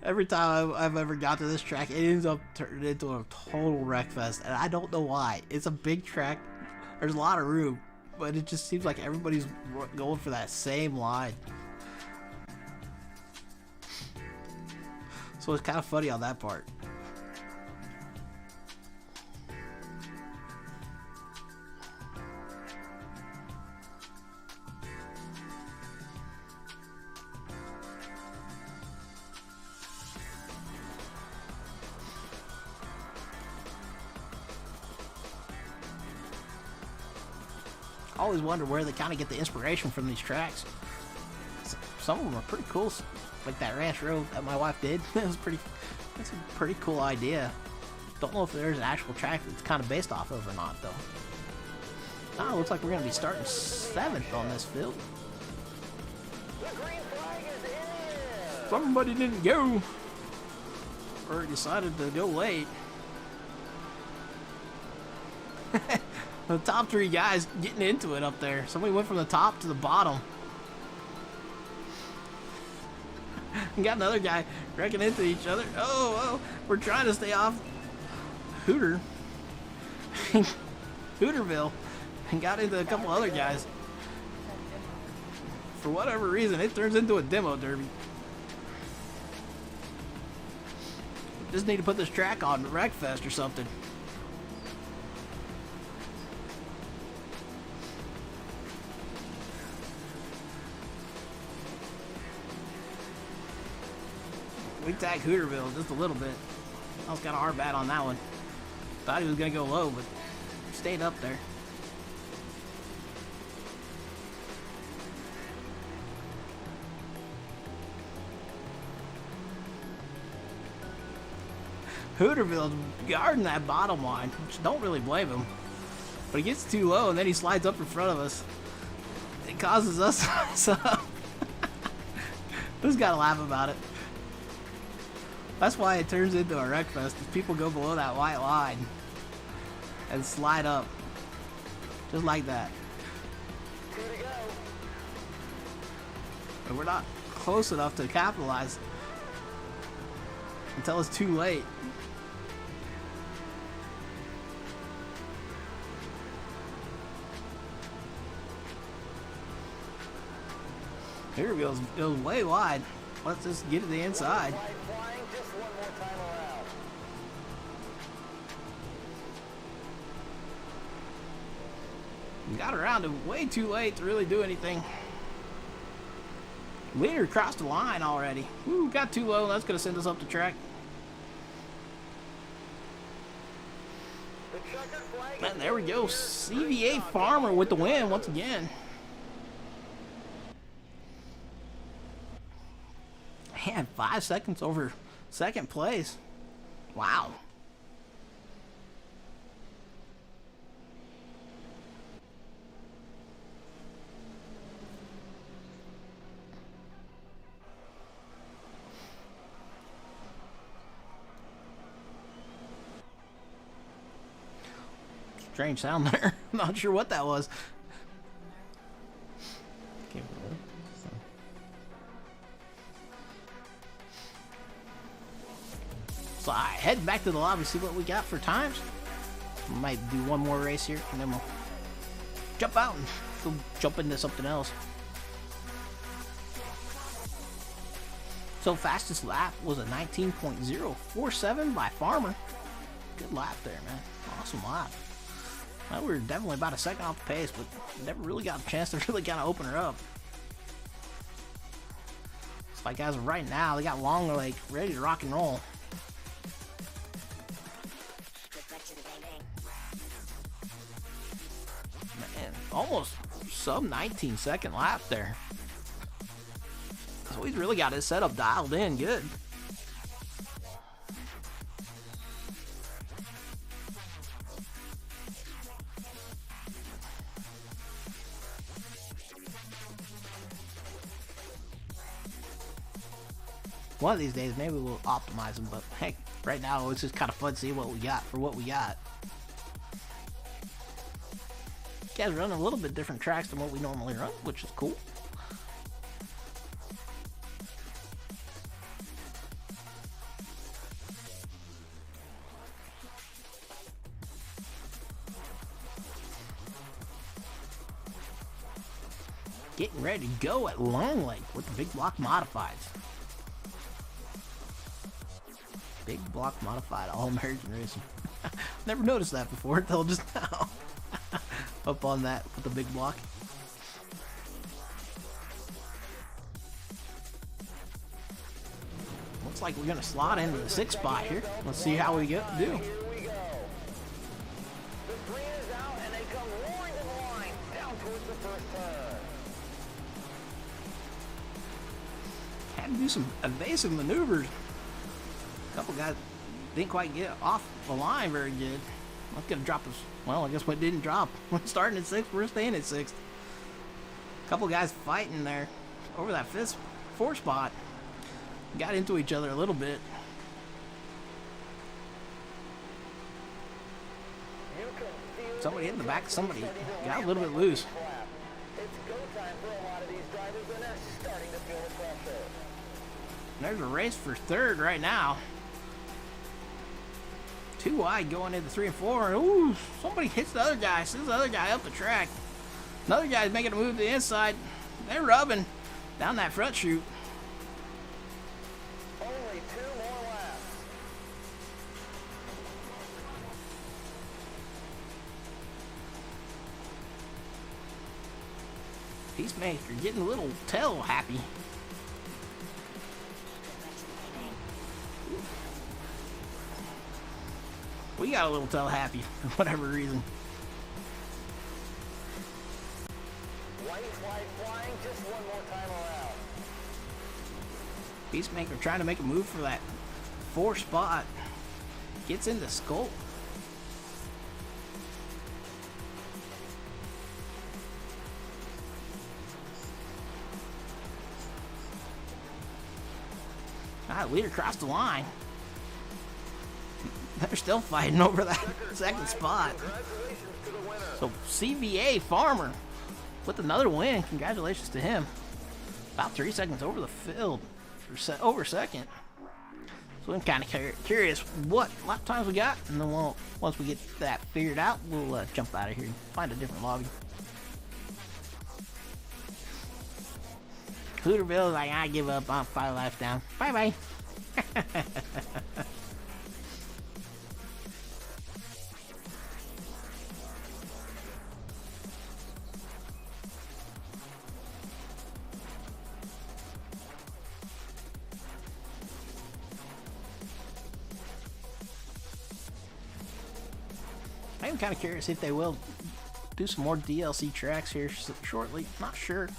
Every time I've ever got to this track, it ends up turning into a total Wreckfest, and I don't know why. It's a big track. There's a lot of room, but it just seems like everybody's going for that same line. So it's kind of funny on that part. I always wonder where they kind of get the inspiration from these tracks. Some of them are pretty cool, like that Ranch Road that my wife did. That's a pretty cool idea. Don't know if there's an actual track that's kind of based off of or not, though. Oh, looks like we're going to be starting 7th on this field. The green flag is in. Somebody didn't go, or decided to go late. The top 3 guys getting into it up there. Somebody went from the top to the bottom. And got another guy wrecking into each other. Oh, we're trying to stay off Hooterville, and got into a couple other guys. For whatever reason, it turns into a demo derby. Just need to put this track on Wreckfest or something. We tagged Hooterville just a little bit. I was kind of hard bad on that one. Thought he was going to go low, but stayed up there. Hooterville's guarding that bottom line, which don't really blame him. But he gets too low, and then he slides up in front of us. It causes us to mess up. Who's got to laugh about it? That's why it turns into a Wreckfest. People go below that white line and slide up. Just like that. Two to go. But we're not close enough to capitalize until it's too late. Here it goes way wide. Let's just get to the inside. Flag flying just one more time around. We got around it way too late to really do anything. Leader crossed the line already. Woo, got too low. That's going to send us up the track. The checkered flag And there we go. CVA Farmer with the win once again. Man, 5 seconds over second place. Wow. Strange sound there. I'm not sure what that was. Okay. So I head back to the lobby, see what we got for times. Might do one more race here, and then we'll jump out and we'll jump into something else. So fastest lap was a 19.047 by Farmer. Good lap there, man. Awesome lap. Well, we were definitely about a second off the pace, but never really got a chance to really kind of open her up. It's like as of right now, they got Long Lake ready to rock and roll. Man, almost sub 19 second lap there. So he's really got his setup dialed in good. One of these days, maybe we'll optimize them, but heck, right now it's just kind of fun to see what we got for what we got. Guys running a little bit different tracks than what we normally run, which is cool. Getting ready to go at Long Lake with the big block modifieds. Big block modified all-American racing. Never noticed that before until just now. Up on that with the big block. Looks like we're gonna slot into the 6th spot here. Let's see how we do. Here we go. The green is out and they come roaring to the line down towards the first turn. Had to do some evasive maneuvers. A couple guys didn't quite get off the line very good. That's gonna drop us. Well, I guess we didn't drop. We're starting at 6th. We're staying at 6th. A couple guys fighting there over that 4th spot. Got into each other a little bit. Somebody in the back of somebody got a little bit loose. It's go time for a lot of these drivers and they're starting to feel the pressure. There's a race for 3rd right now. 2 wide going into 3 and 4. Ooh, somebody hits the other guy. Sends the other guy up the track. Another guy's making a move to the inside. They're rubbing down that front chute. Only 2 more laps. Peacemaker getting a little tail happy. We got a little tail happy for whatever reason. White flag flying just one more time around. Peacemaker trying to make a move for that 4th spot. Gets into Skull. Leader crossed the line. They're still fighting over that 2nd spot. So CVA Farmer with another win. Congratulations to him. About 3 seconds over the field for over 2nd. So I'm kind of curious what lap times we got, and then once we get that figured out, we'll jump out of here and find a different lobby. Hooterville's like, I give up. I'm 5 laps down. Bye bye. I'm kind of curious if they will do some more DLC tracks here shortly. Not sure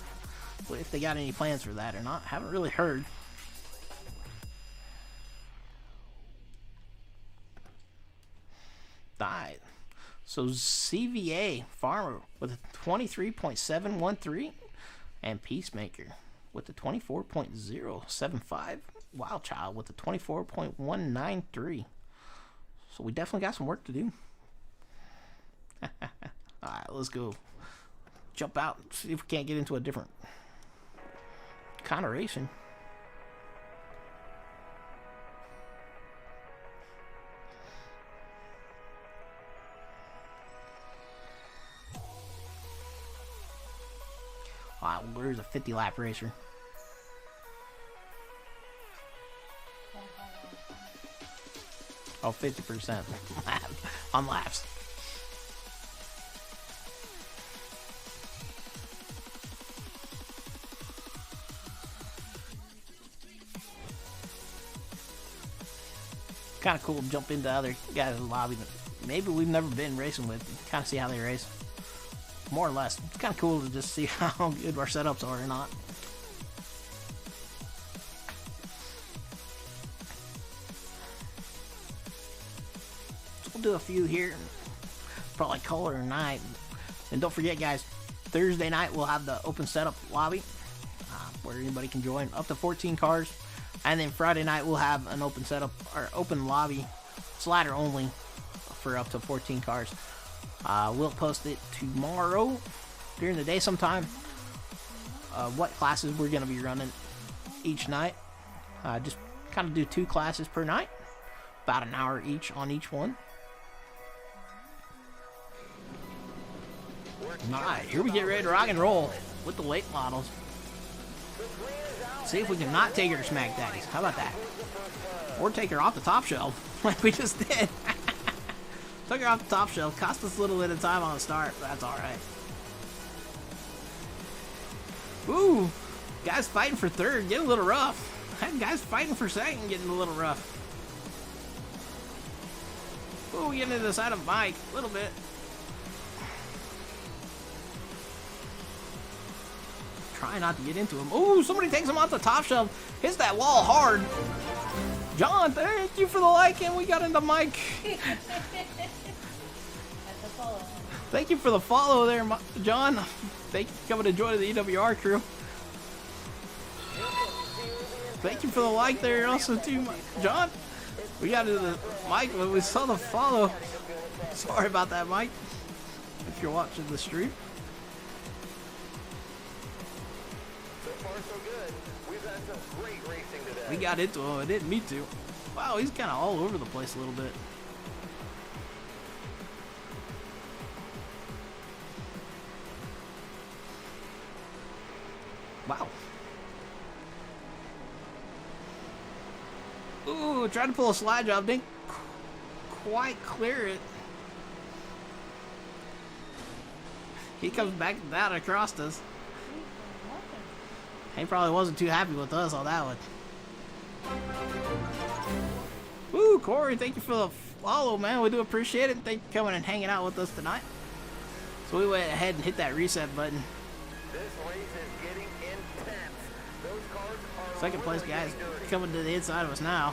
if they got any plans for that or not. Haven't really heard. Died. So CVA Farmer with a 23.713 and Peacemaker with a 24.075. Wild Child with a 24.193. So we definitely got some work to do. Alright, let's go jump out and see if we can't get into a different kind of racing. Alright, well, there's a 50 lap racer. Oh, 50% on laps. Kind of cool to jump into other guys' lobby that maybe we've never been racing with. Kind of see how they race. More or less. It's kind of cool to just see how good our setups are or not. So we'll do a few here. Probably call it a night. And don't forget, guys, Thursday night we'll have the open setup lobby where anybody can join, up to 14 cars. And then Friday night we'll have an open setup or open lobby, slider only, for up to 14 cars. We'll post it tomorrow during the day sometime. What classes we're going to be running each night. Just kind of do 2 classes per night, about an hour each on each one. Alright, here we get ready to rock and roll with the late models. See if we can not take her to Smack Daddies. How about that? Or take her off the top shelf, like we just did. Took her off the top shelf. Cost us a little bit of time on the start, but that's alright. Ooh, guys fighting for third, getting a little rough. Had guys fighting for second, getting a little rough. Ooh, getting into the side of Mike, a little bit. Try not to get into him. Ooh, somebody takes him off the top shelf. Hits that wall hard. John, thank you for the like, and we got into Mike. Thank you for the follow there, John. Thank you for coming to join the EWR crew. Thank you for the like there also too, John. We got into the Mike, but we saw the follow. Sorry about that, Mike, if you're watching the stream. We got into him. It didn't mean to. Wow, he's kind of all over the place a little bit. Wow. Ooh, tried to pull a slide job. Didn't quite clear it. He comes back down across us. He probably wasn't too happy with us on that one. Woo, Corey, thank you for the follow, man. We do appreciate it. Thank you for coming and hanging out with us tonight. So we went ahead and hit that reset button. This race is getting intense. Those cars are Second place guys coming to the inside of us now.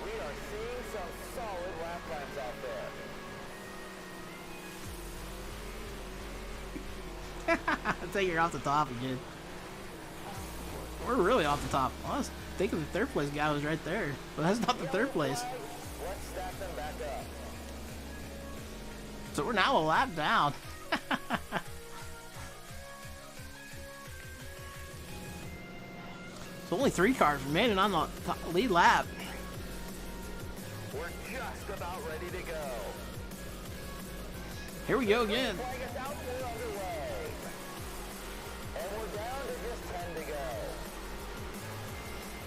We are seeing some solid lap times out there. Take her off the top again. We're really off the top. I was thinking the third place guy was right there, but that's not the third place. Let's stack them back up. So we're now a lap down. It's only 3 cars remaining on the lead lap. We're just about ready to go. Here we go again. Flag us out, we're underway. And we're down to just 10 to go.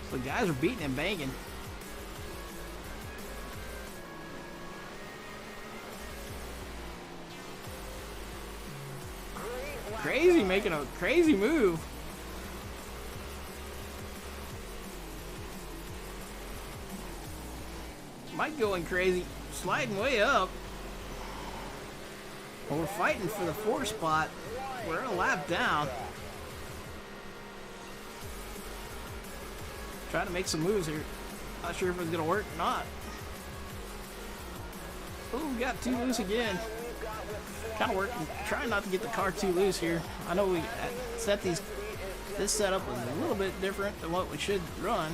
So the guys are beating and banging. Crazy, making a crazy move. Mike going crazy, sliding way up. Well, we're fighting for the 4th spot. We're a lap down. Trying to make some moves here. Not sure if it's gonna work or not. Ooh, got too loose again. Kind of working, trying not to get the car too loose here. I know we set this setup was a little bit different than what we should run.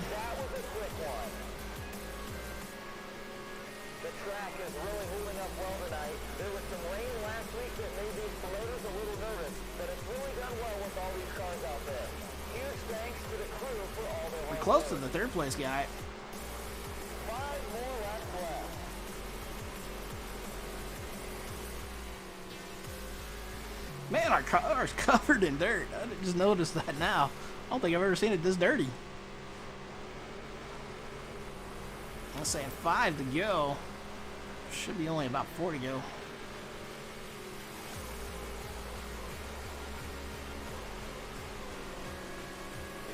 The track is really holding up well tonight. There was some rain last week that made these promoters a little nervous, but it's really done well with all these cars out there. Huge thanks to the crew for all their We're close to the 3rd place guy. 5 more laps left. Man, our car's covered in dirt. I just noticed that now. I don't think I've ever seen it this dirty. I'm saying 5 to go. Should be only about 4 to go.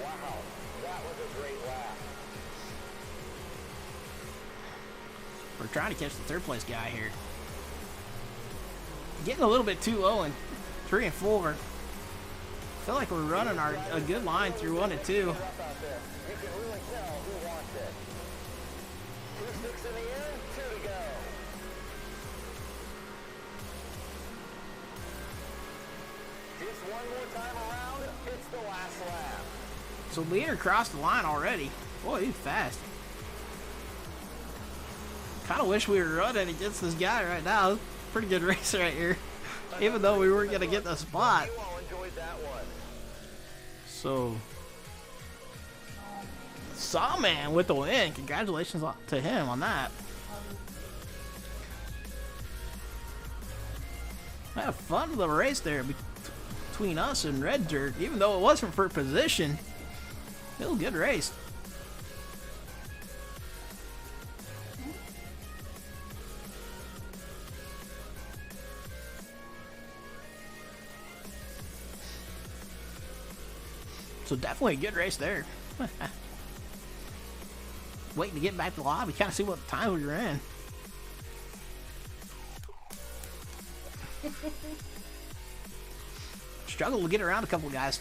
Wow, that was a great lap. We're trying to catch the third place guy here. Getting a little bit too low in 3 and 4. Feel like we're running a good line through 1 and 2. Up out there. You can really tell who wants it. 2-6 in the air, 2 to go. Just one more time around, it's the last lap. So leader crossed the line already. Boy, he's fast. Kind of wish we were running against this guy right now. Pretty good race right here. Even though we weren't gonna get the spot. You all enjoyed that one. So, Sawman with the win. Congratulations to him on that. I had a fun little race there between us and Red Dirt. Even though it wasn't for position, it was a good race. So definitely a good race there. Waiting to get back to the lobby, kind of see what time we were in. Struggled to get around a couple of guys.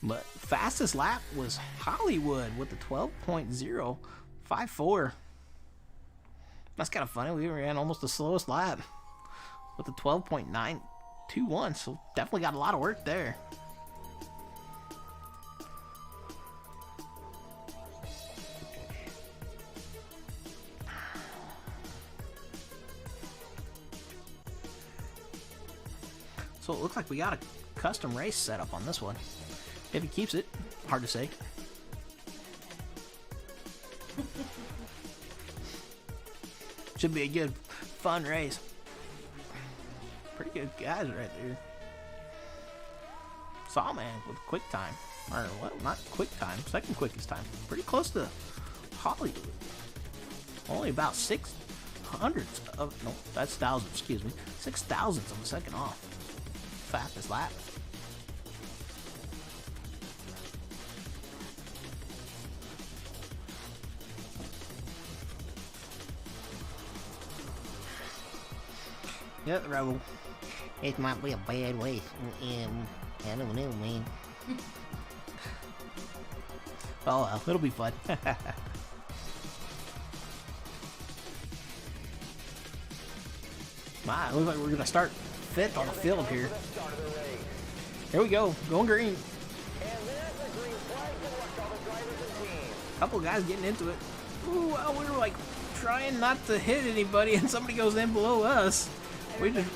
But fastest lap was Hollywood with the 12.054. That's kind of funny. We ran almost the slowest lap with the 12.921. So definitely got a lot of work there. So it looks like we got a custom race set up on this one. If he keeps it, hard to say. Should be a good, fun race. Pretty good guys right there. Sawman with quick time. Or what? Not quick time. Second quickest time. Pretty close to Hollywood. Only about 600 of, no, that's thousands, excuse me. 6,000 of a second off. Fastest lap. Yeah, Rebel. It might be a bad way. I don't know, man. Oh well, it'll be fun. My, it looks like we're gonna start 5th on the field here. Here we go, going green. And there's the green flag. Good luck to all the drivers and teams. Couple guys getting into it. Ooh, well, we were like trying not to hit anybody, and somebody goes in below us. We just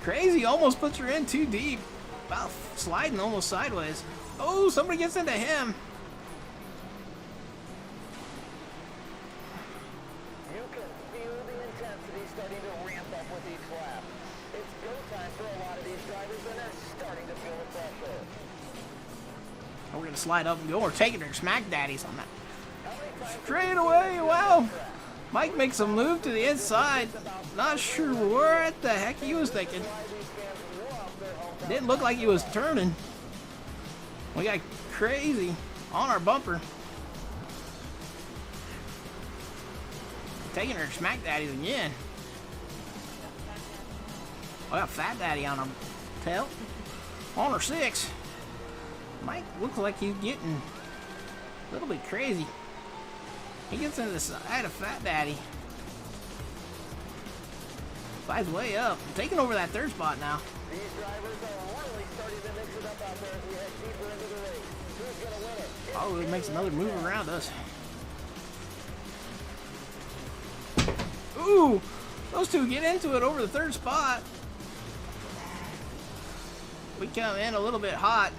crazy, almost puts her in too deep. About sliding almost sideways. Oh, somebody gets into him. You can feel the intensity starting to ramp up with each lap. It's go time for a lot of these drivers, and they're starting to feel the pressure. We're gonna slide up and go. We're taking her smack daddies on that. Straight away, wow. Mike makes a move to the inside. Not sure what the heck he was thinking. Didn't look like he was turning. We got crazy on our bumper. Taking her smack daddies again. I got Fat Daddy on our tail. On her 6. Mike looks like he's getting a little bit crazy. He gets into the side of Fat Daddy. Slides way up. Taking over that 3rd spot now. These drivers are really starting to mix it up out there as we head deeper into the race. Who's going to win it? Oh, it makes another move around us. Ooh! Those two get into it over the 3rd spot. We come in a little bit hot.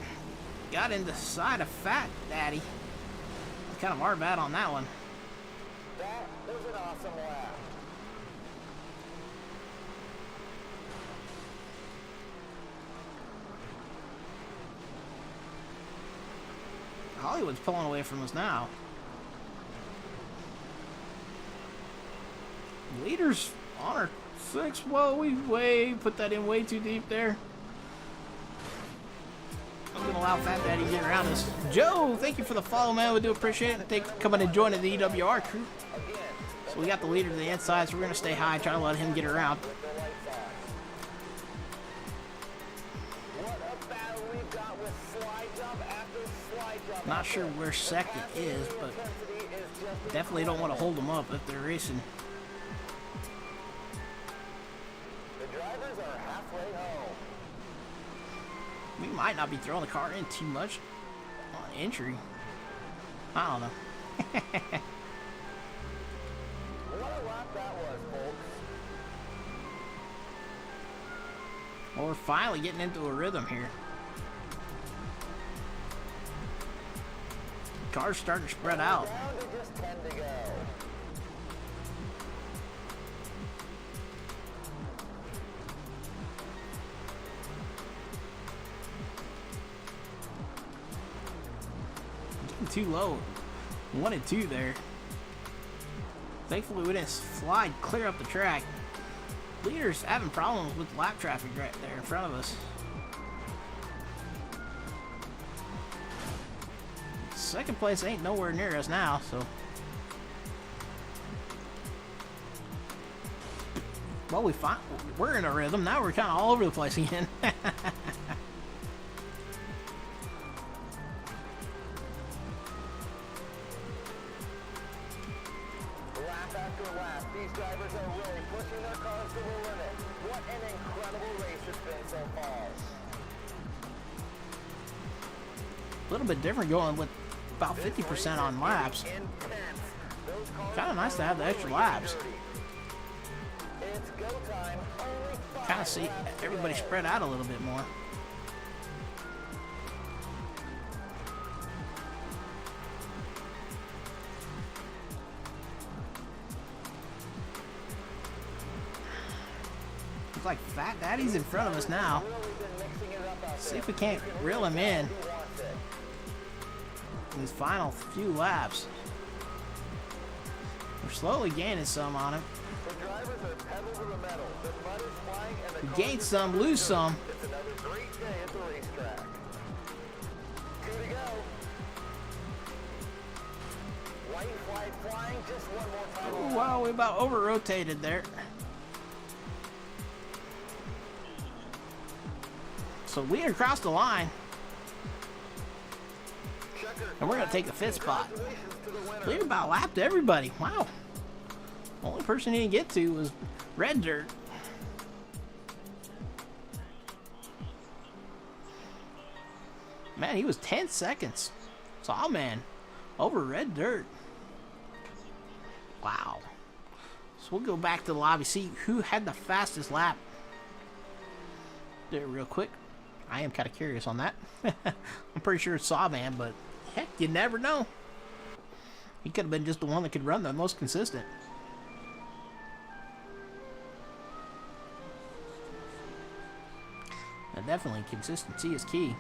Got in the side of Fat Daddy. Kind of our bad on that one. awesome lap. Hollywood's pulling away from us now. Leaders on our 6. Whoa, we put that in way too deep there. I'm gonna allow Fat Daddy to get around us. Joe, thank you for the follow, man. We do appreciate it. Thank you for coming and joining the EWR crew. So we got the leader to the inside, so we're gonna stay high, try to let him get around. Not sure where second is, but definitely don't want to hold them up if they're racing. The drivers are halfway home. We might not be throwing the car in too much on entry. I don't know. What a lap that was, folks. Well, we're finally getting into a rhythm here. Cars starting to spread out. Down to just 10 to go. Getting too low. 1 and 2 there. Thankfully we didn't slide clear up the track. Leaders having problems with lap traffic right there in front of us. Second place ain't nowhere near us now, so. Well, we're in a rhythm. Now we're kind of all over the place again. Lap after lap, these drivers are really pushing their cars to the limit. What an incredible race it's been so far. A little bit different going with about 50% on laps. Kind of nice to have the extra laps. It's go time. Only 5 Kind of see everybody spread out a little bit more. Looks like Fat Daddy's in front of us now. See if we can't reel him in these final few laps. We're slowly gaining some on him. The drivers are pedal to the metal. The mud is flying and the We cars gain are some, lose some. It's another great day at the racetrack. 2 to go. White flag flying, just one more time. Oh, wow, we about over-rotated there. So leader across the line. And we're going to take the 5th spot. Leader about lapped everybody. Wow. Only person he didn't get to was Red Dirt. Man, he was 10 seconds. Saw man over Red Dirt. Wow. So we'll go back to the lobby, see who had the fastest lap there real quick. I am kind of curious on that. I'm pretty sure it's Sawman, but heck, you never know. He could have been just the one that could run the most consistent. And definitely consistency is key.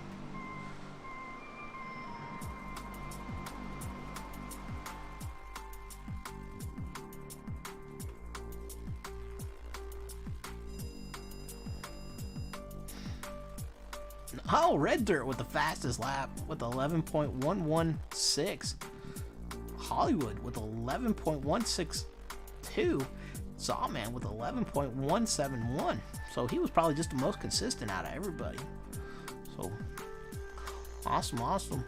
Oh, Red Dirt with the fastest lap with 11.116. Hollywood with 11.162. Sawman with 11.171. So he was probably just the most consistent out of everybody. So awesome, awesome.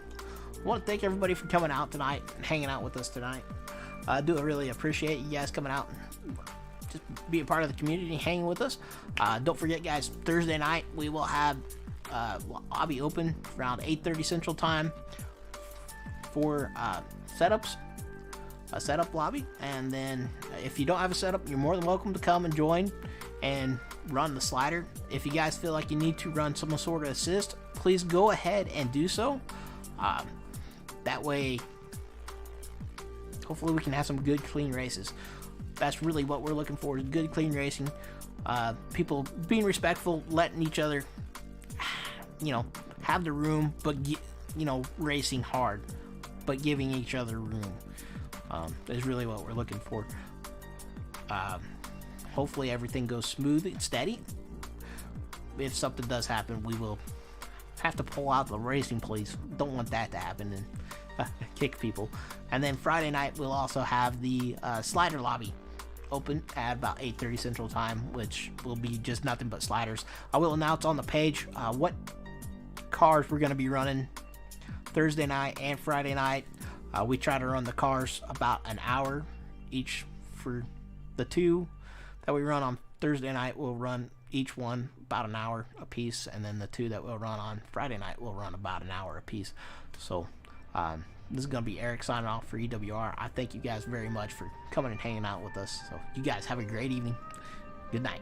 I want to thank everybody for coming out tonight and hanging out with us tonight. I do really appreciate you guys coming out and just be a part of the community, hanging with us. Don't forget, guys, Thursday night we will have lobby open around 8:30 Central Time for setups, a setup lobby. And then if you don't have a setup, you're more than welcome to come and join and run the slider. If you guys feel like you need to run some sort of assist, please go ahead and do so. That way hopefully we can have some good clean races. That's really what we're looking for, is good, clean racing. People being respectful, letting each other, have the room, but, racing hard, but giving each other room. Is really what we're looking for. Hopefully everything goes smooth and steady. If something does happen, we will have to pull out the racing police. Don't want that to happen and kick people. And then Friday night, we'll also have the slider lobby open at about 8:30 Central Time, which will be just nothing but sliders. I will announce on the page what cars we're going to be running Thursday night and Friday night. We try to run the cars about an hour each. For the two that we run on Thursday night, we'll run each one about an hour a piece, and then the two that we'll run on Friday night will run about an hour a piece. So this is going to be Eric signing off for EWR. I thank you guys very much for coming and hanging out with us. So you guys have a great evening. Good night.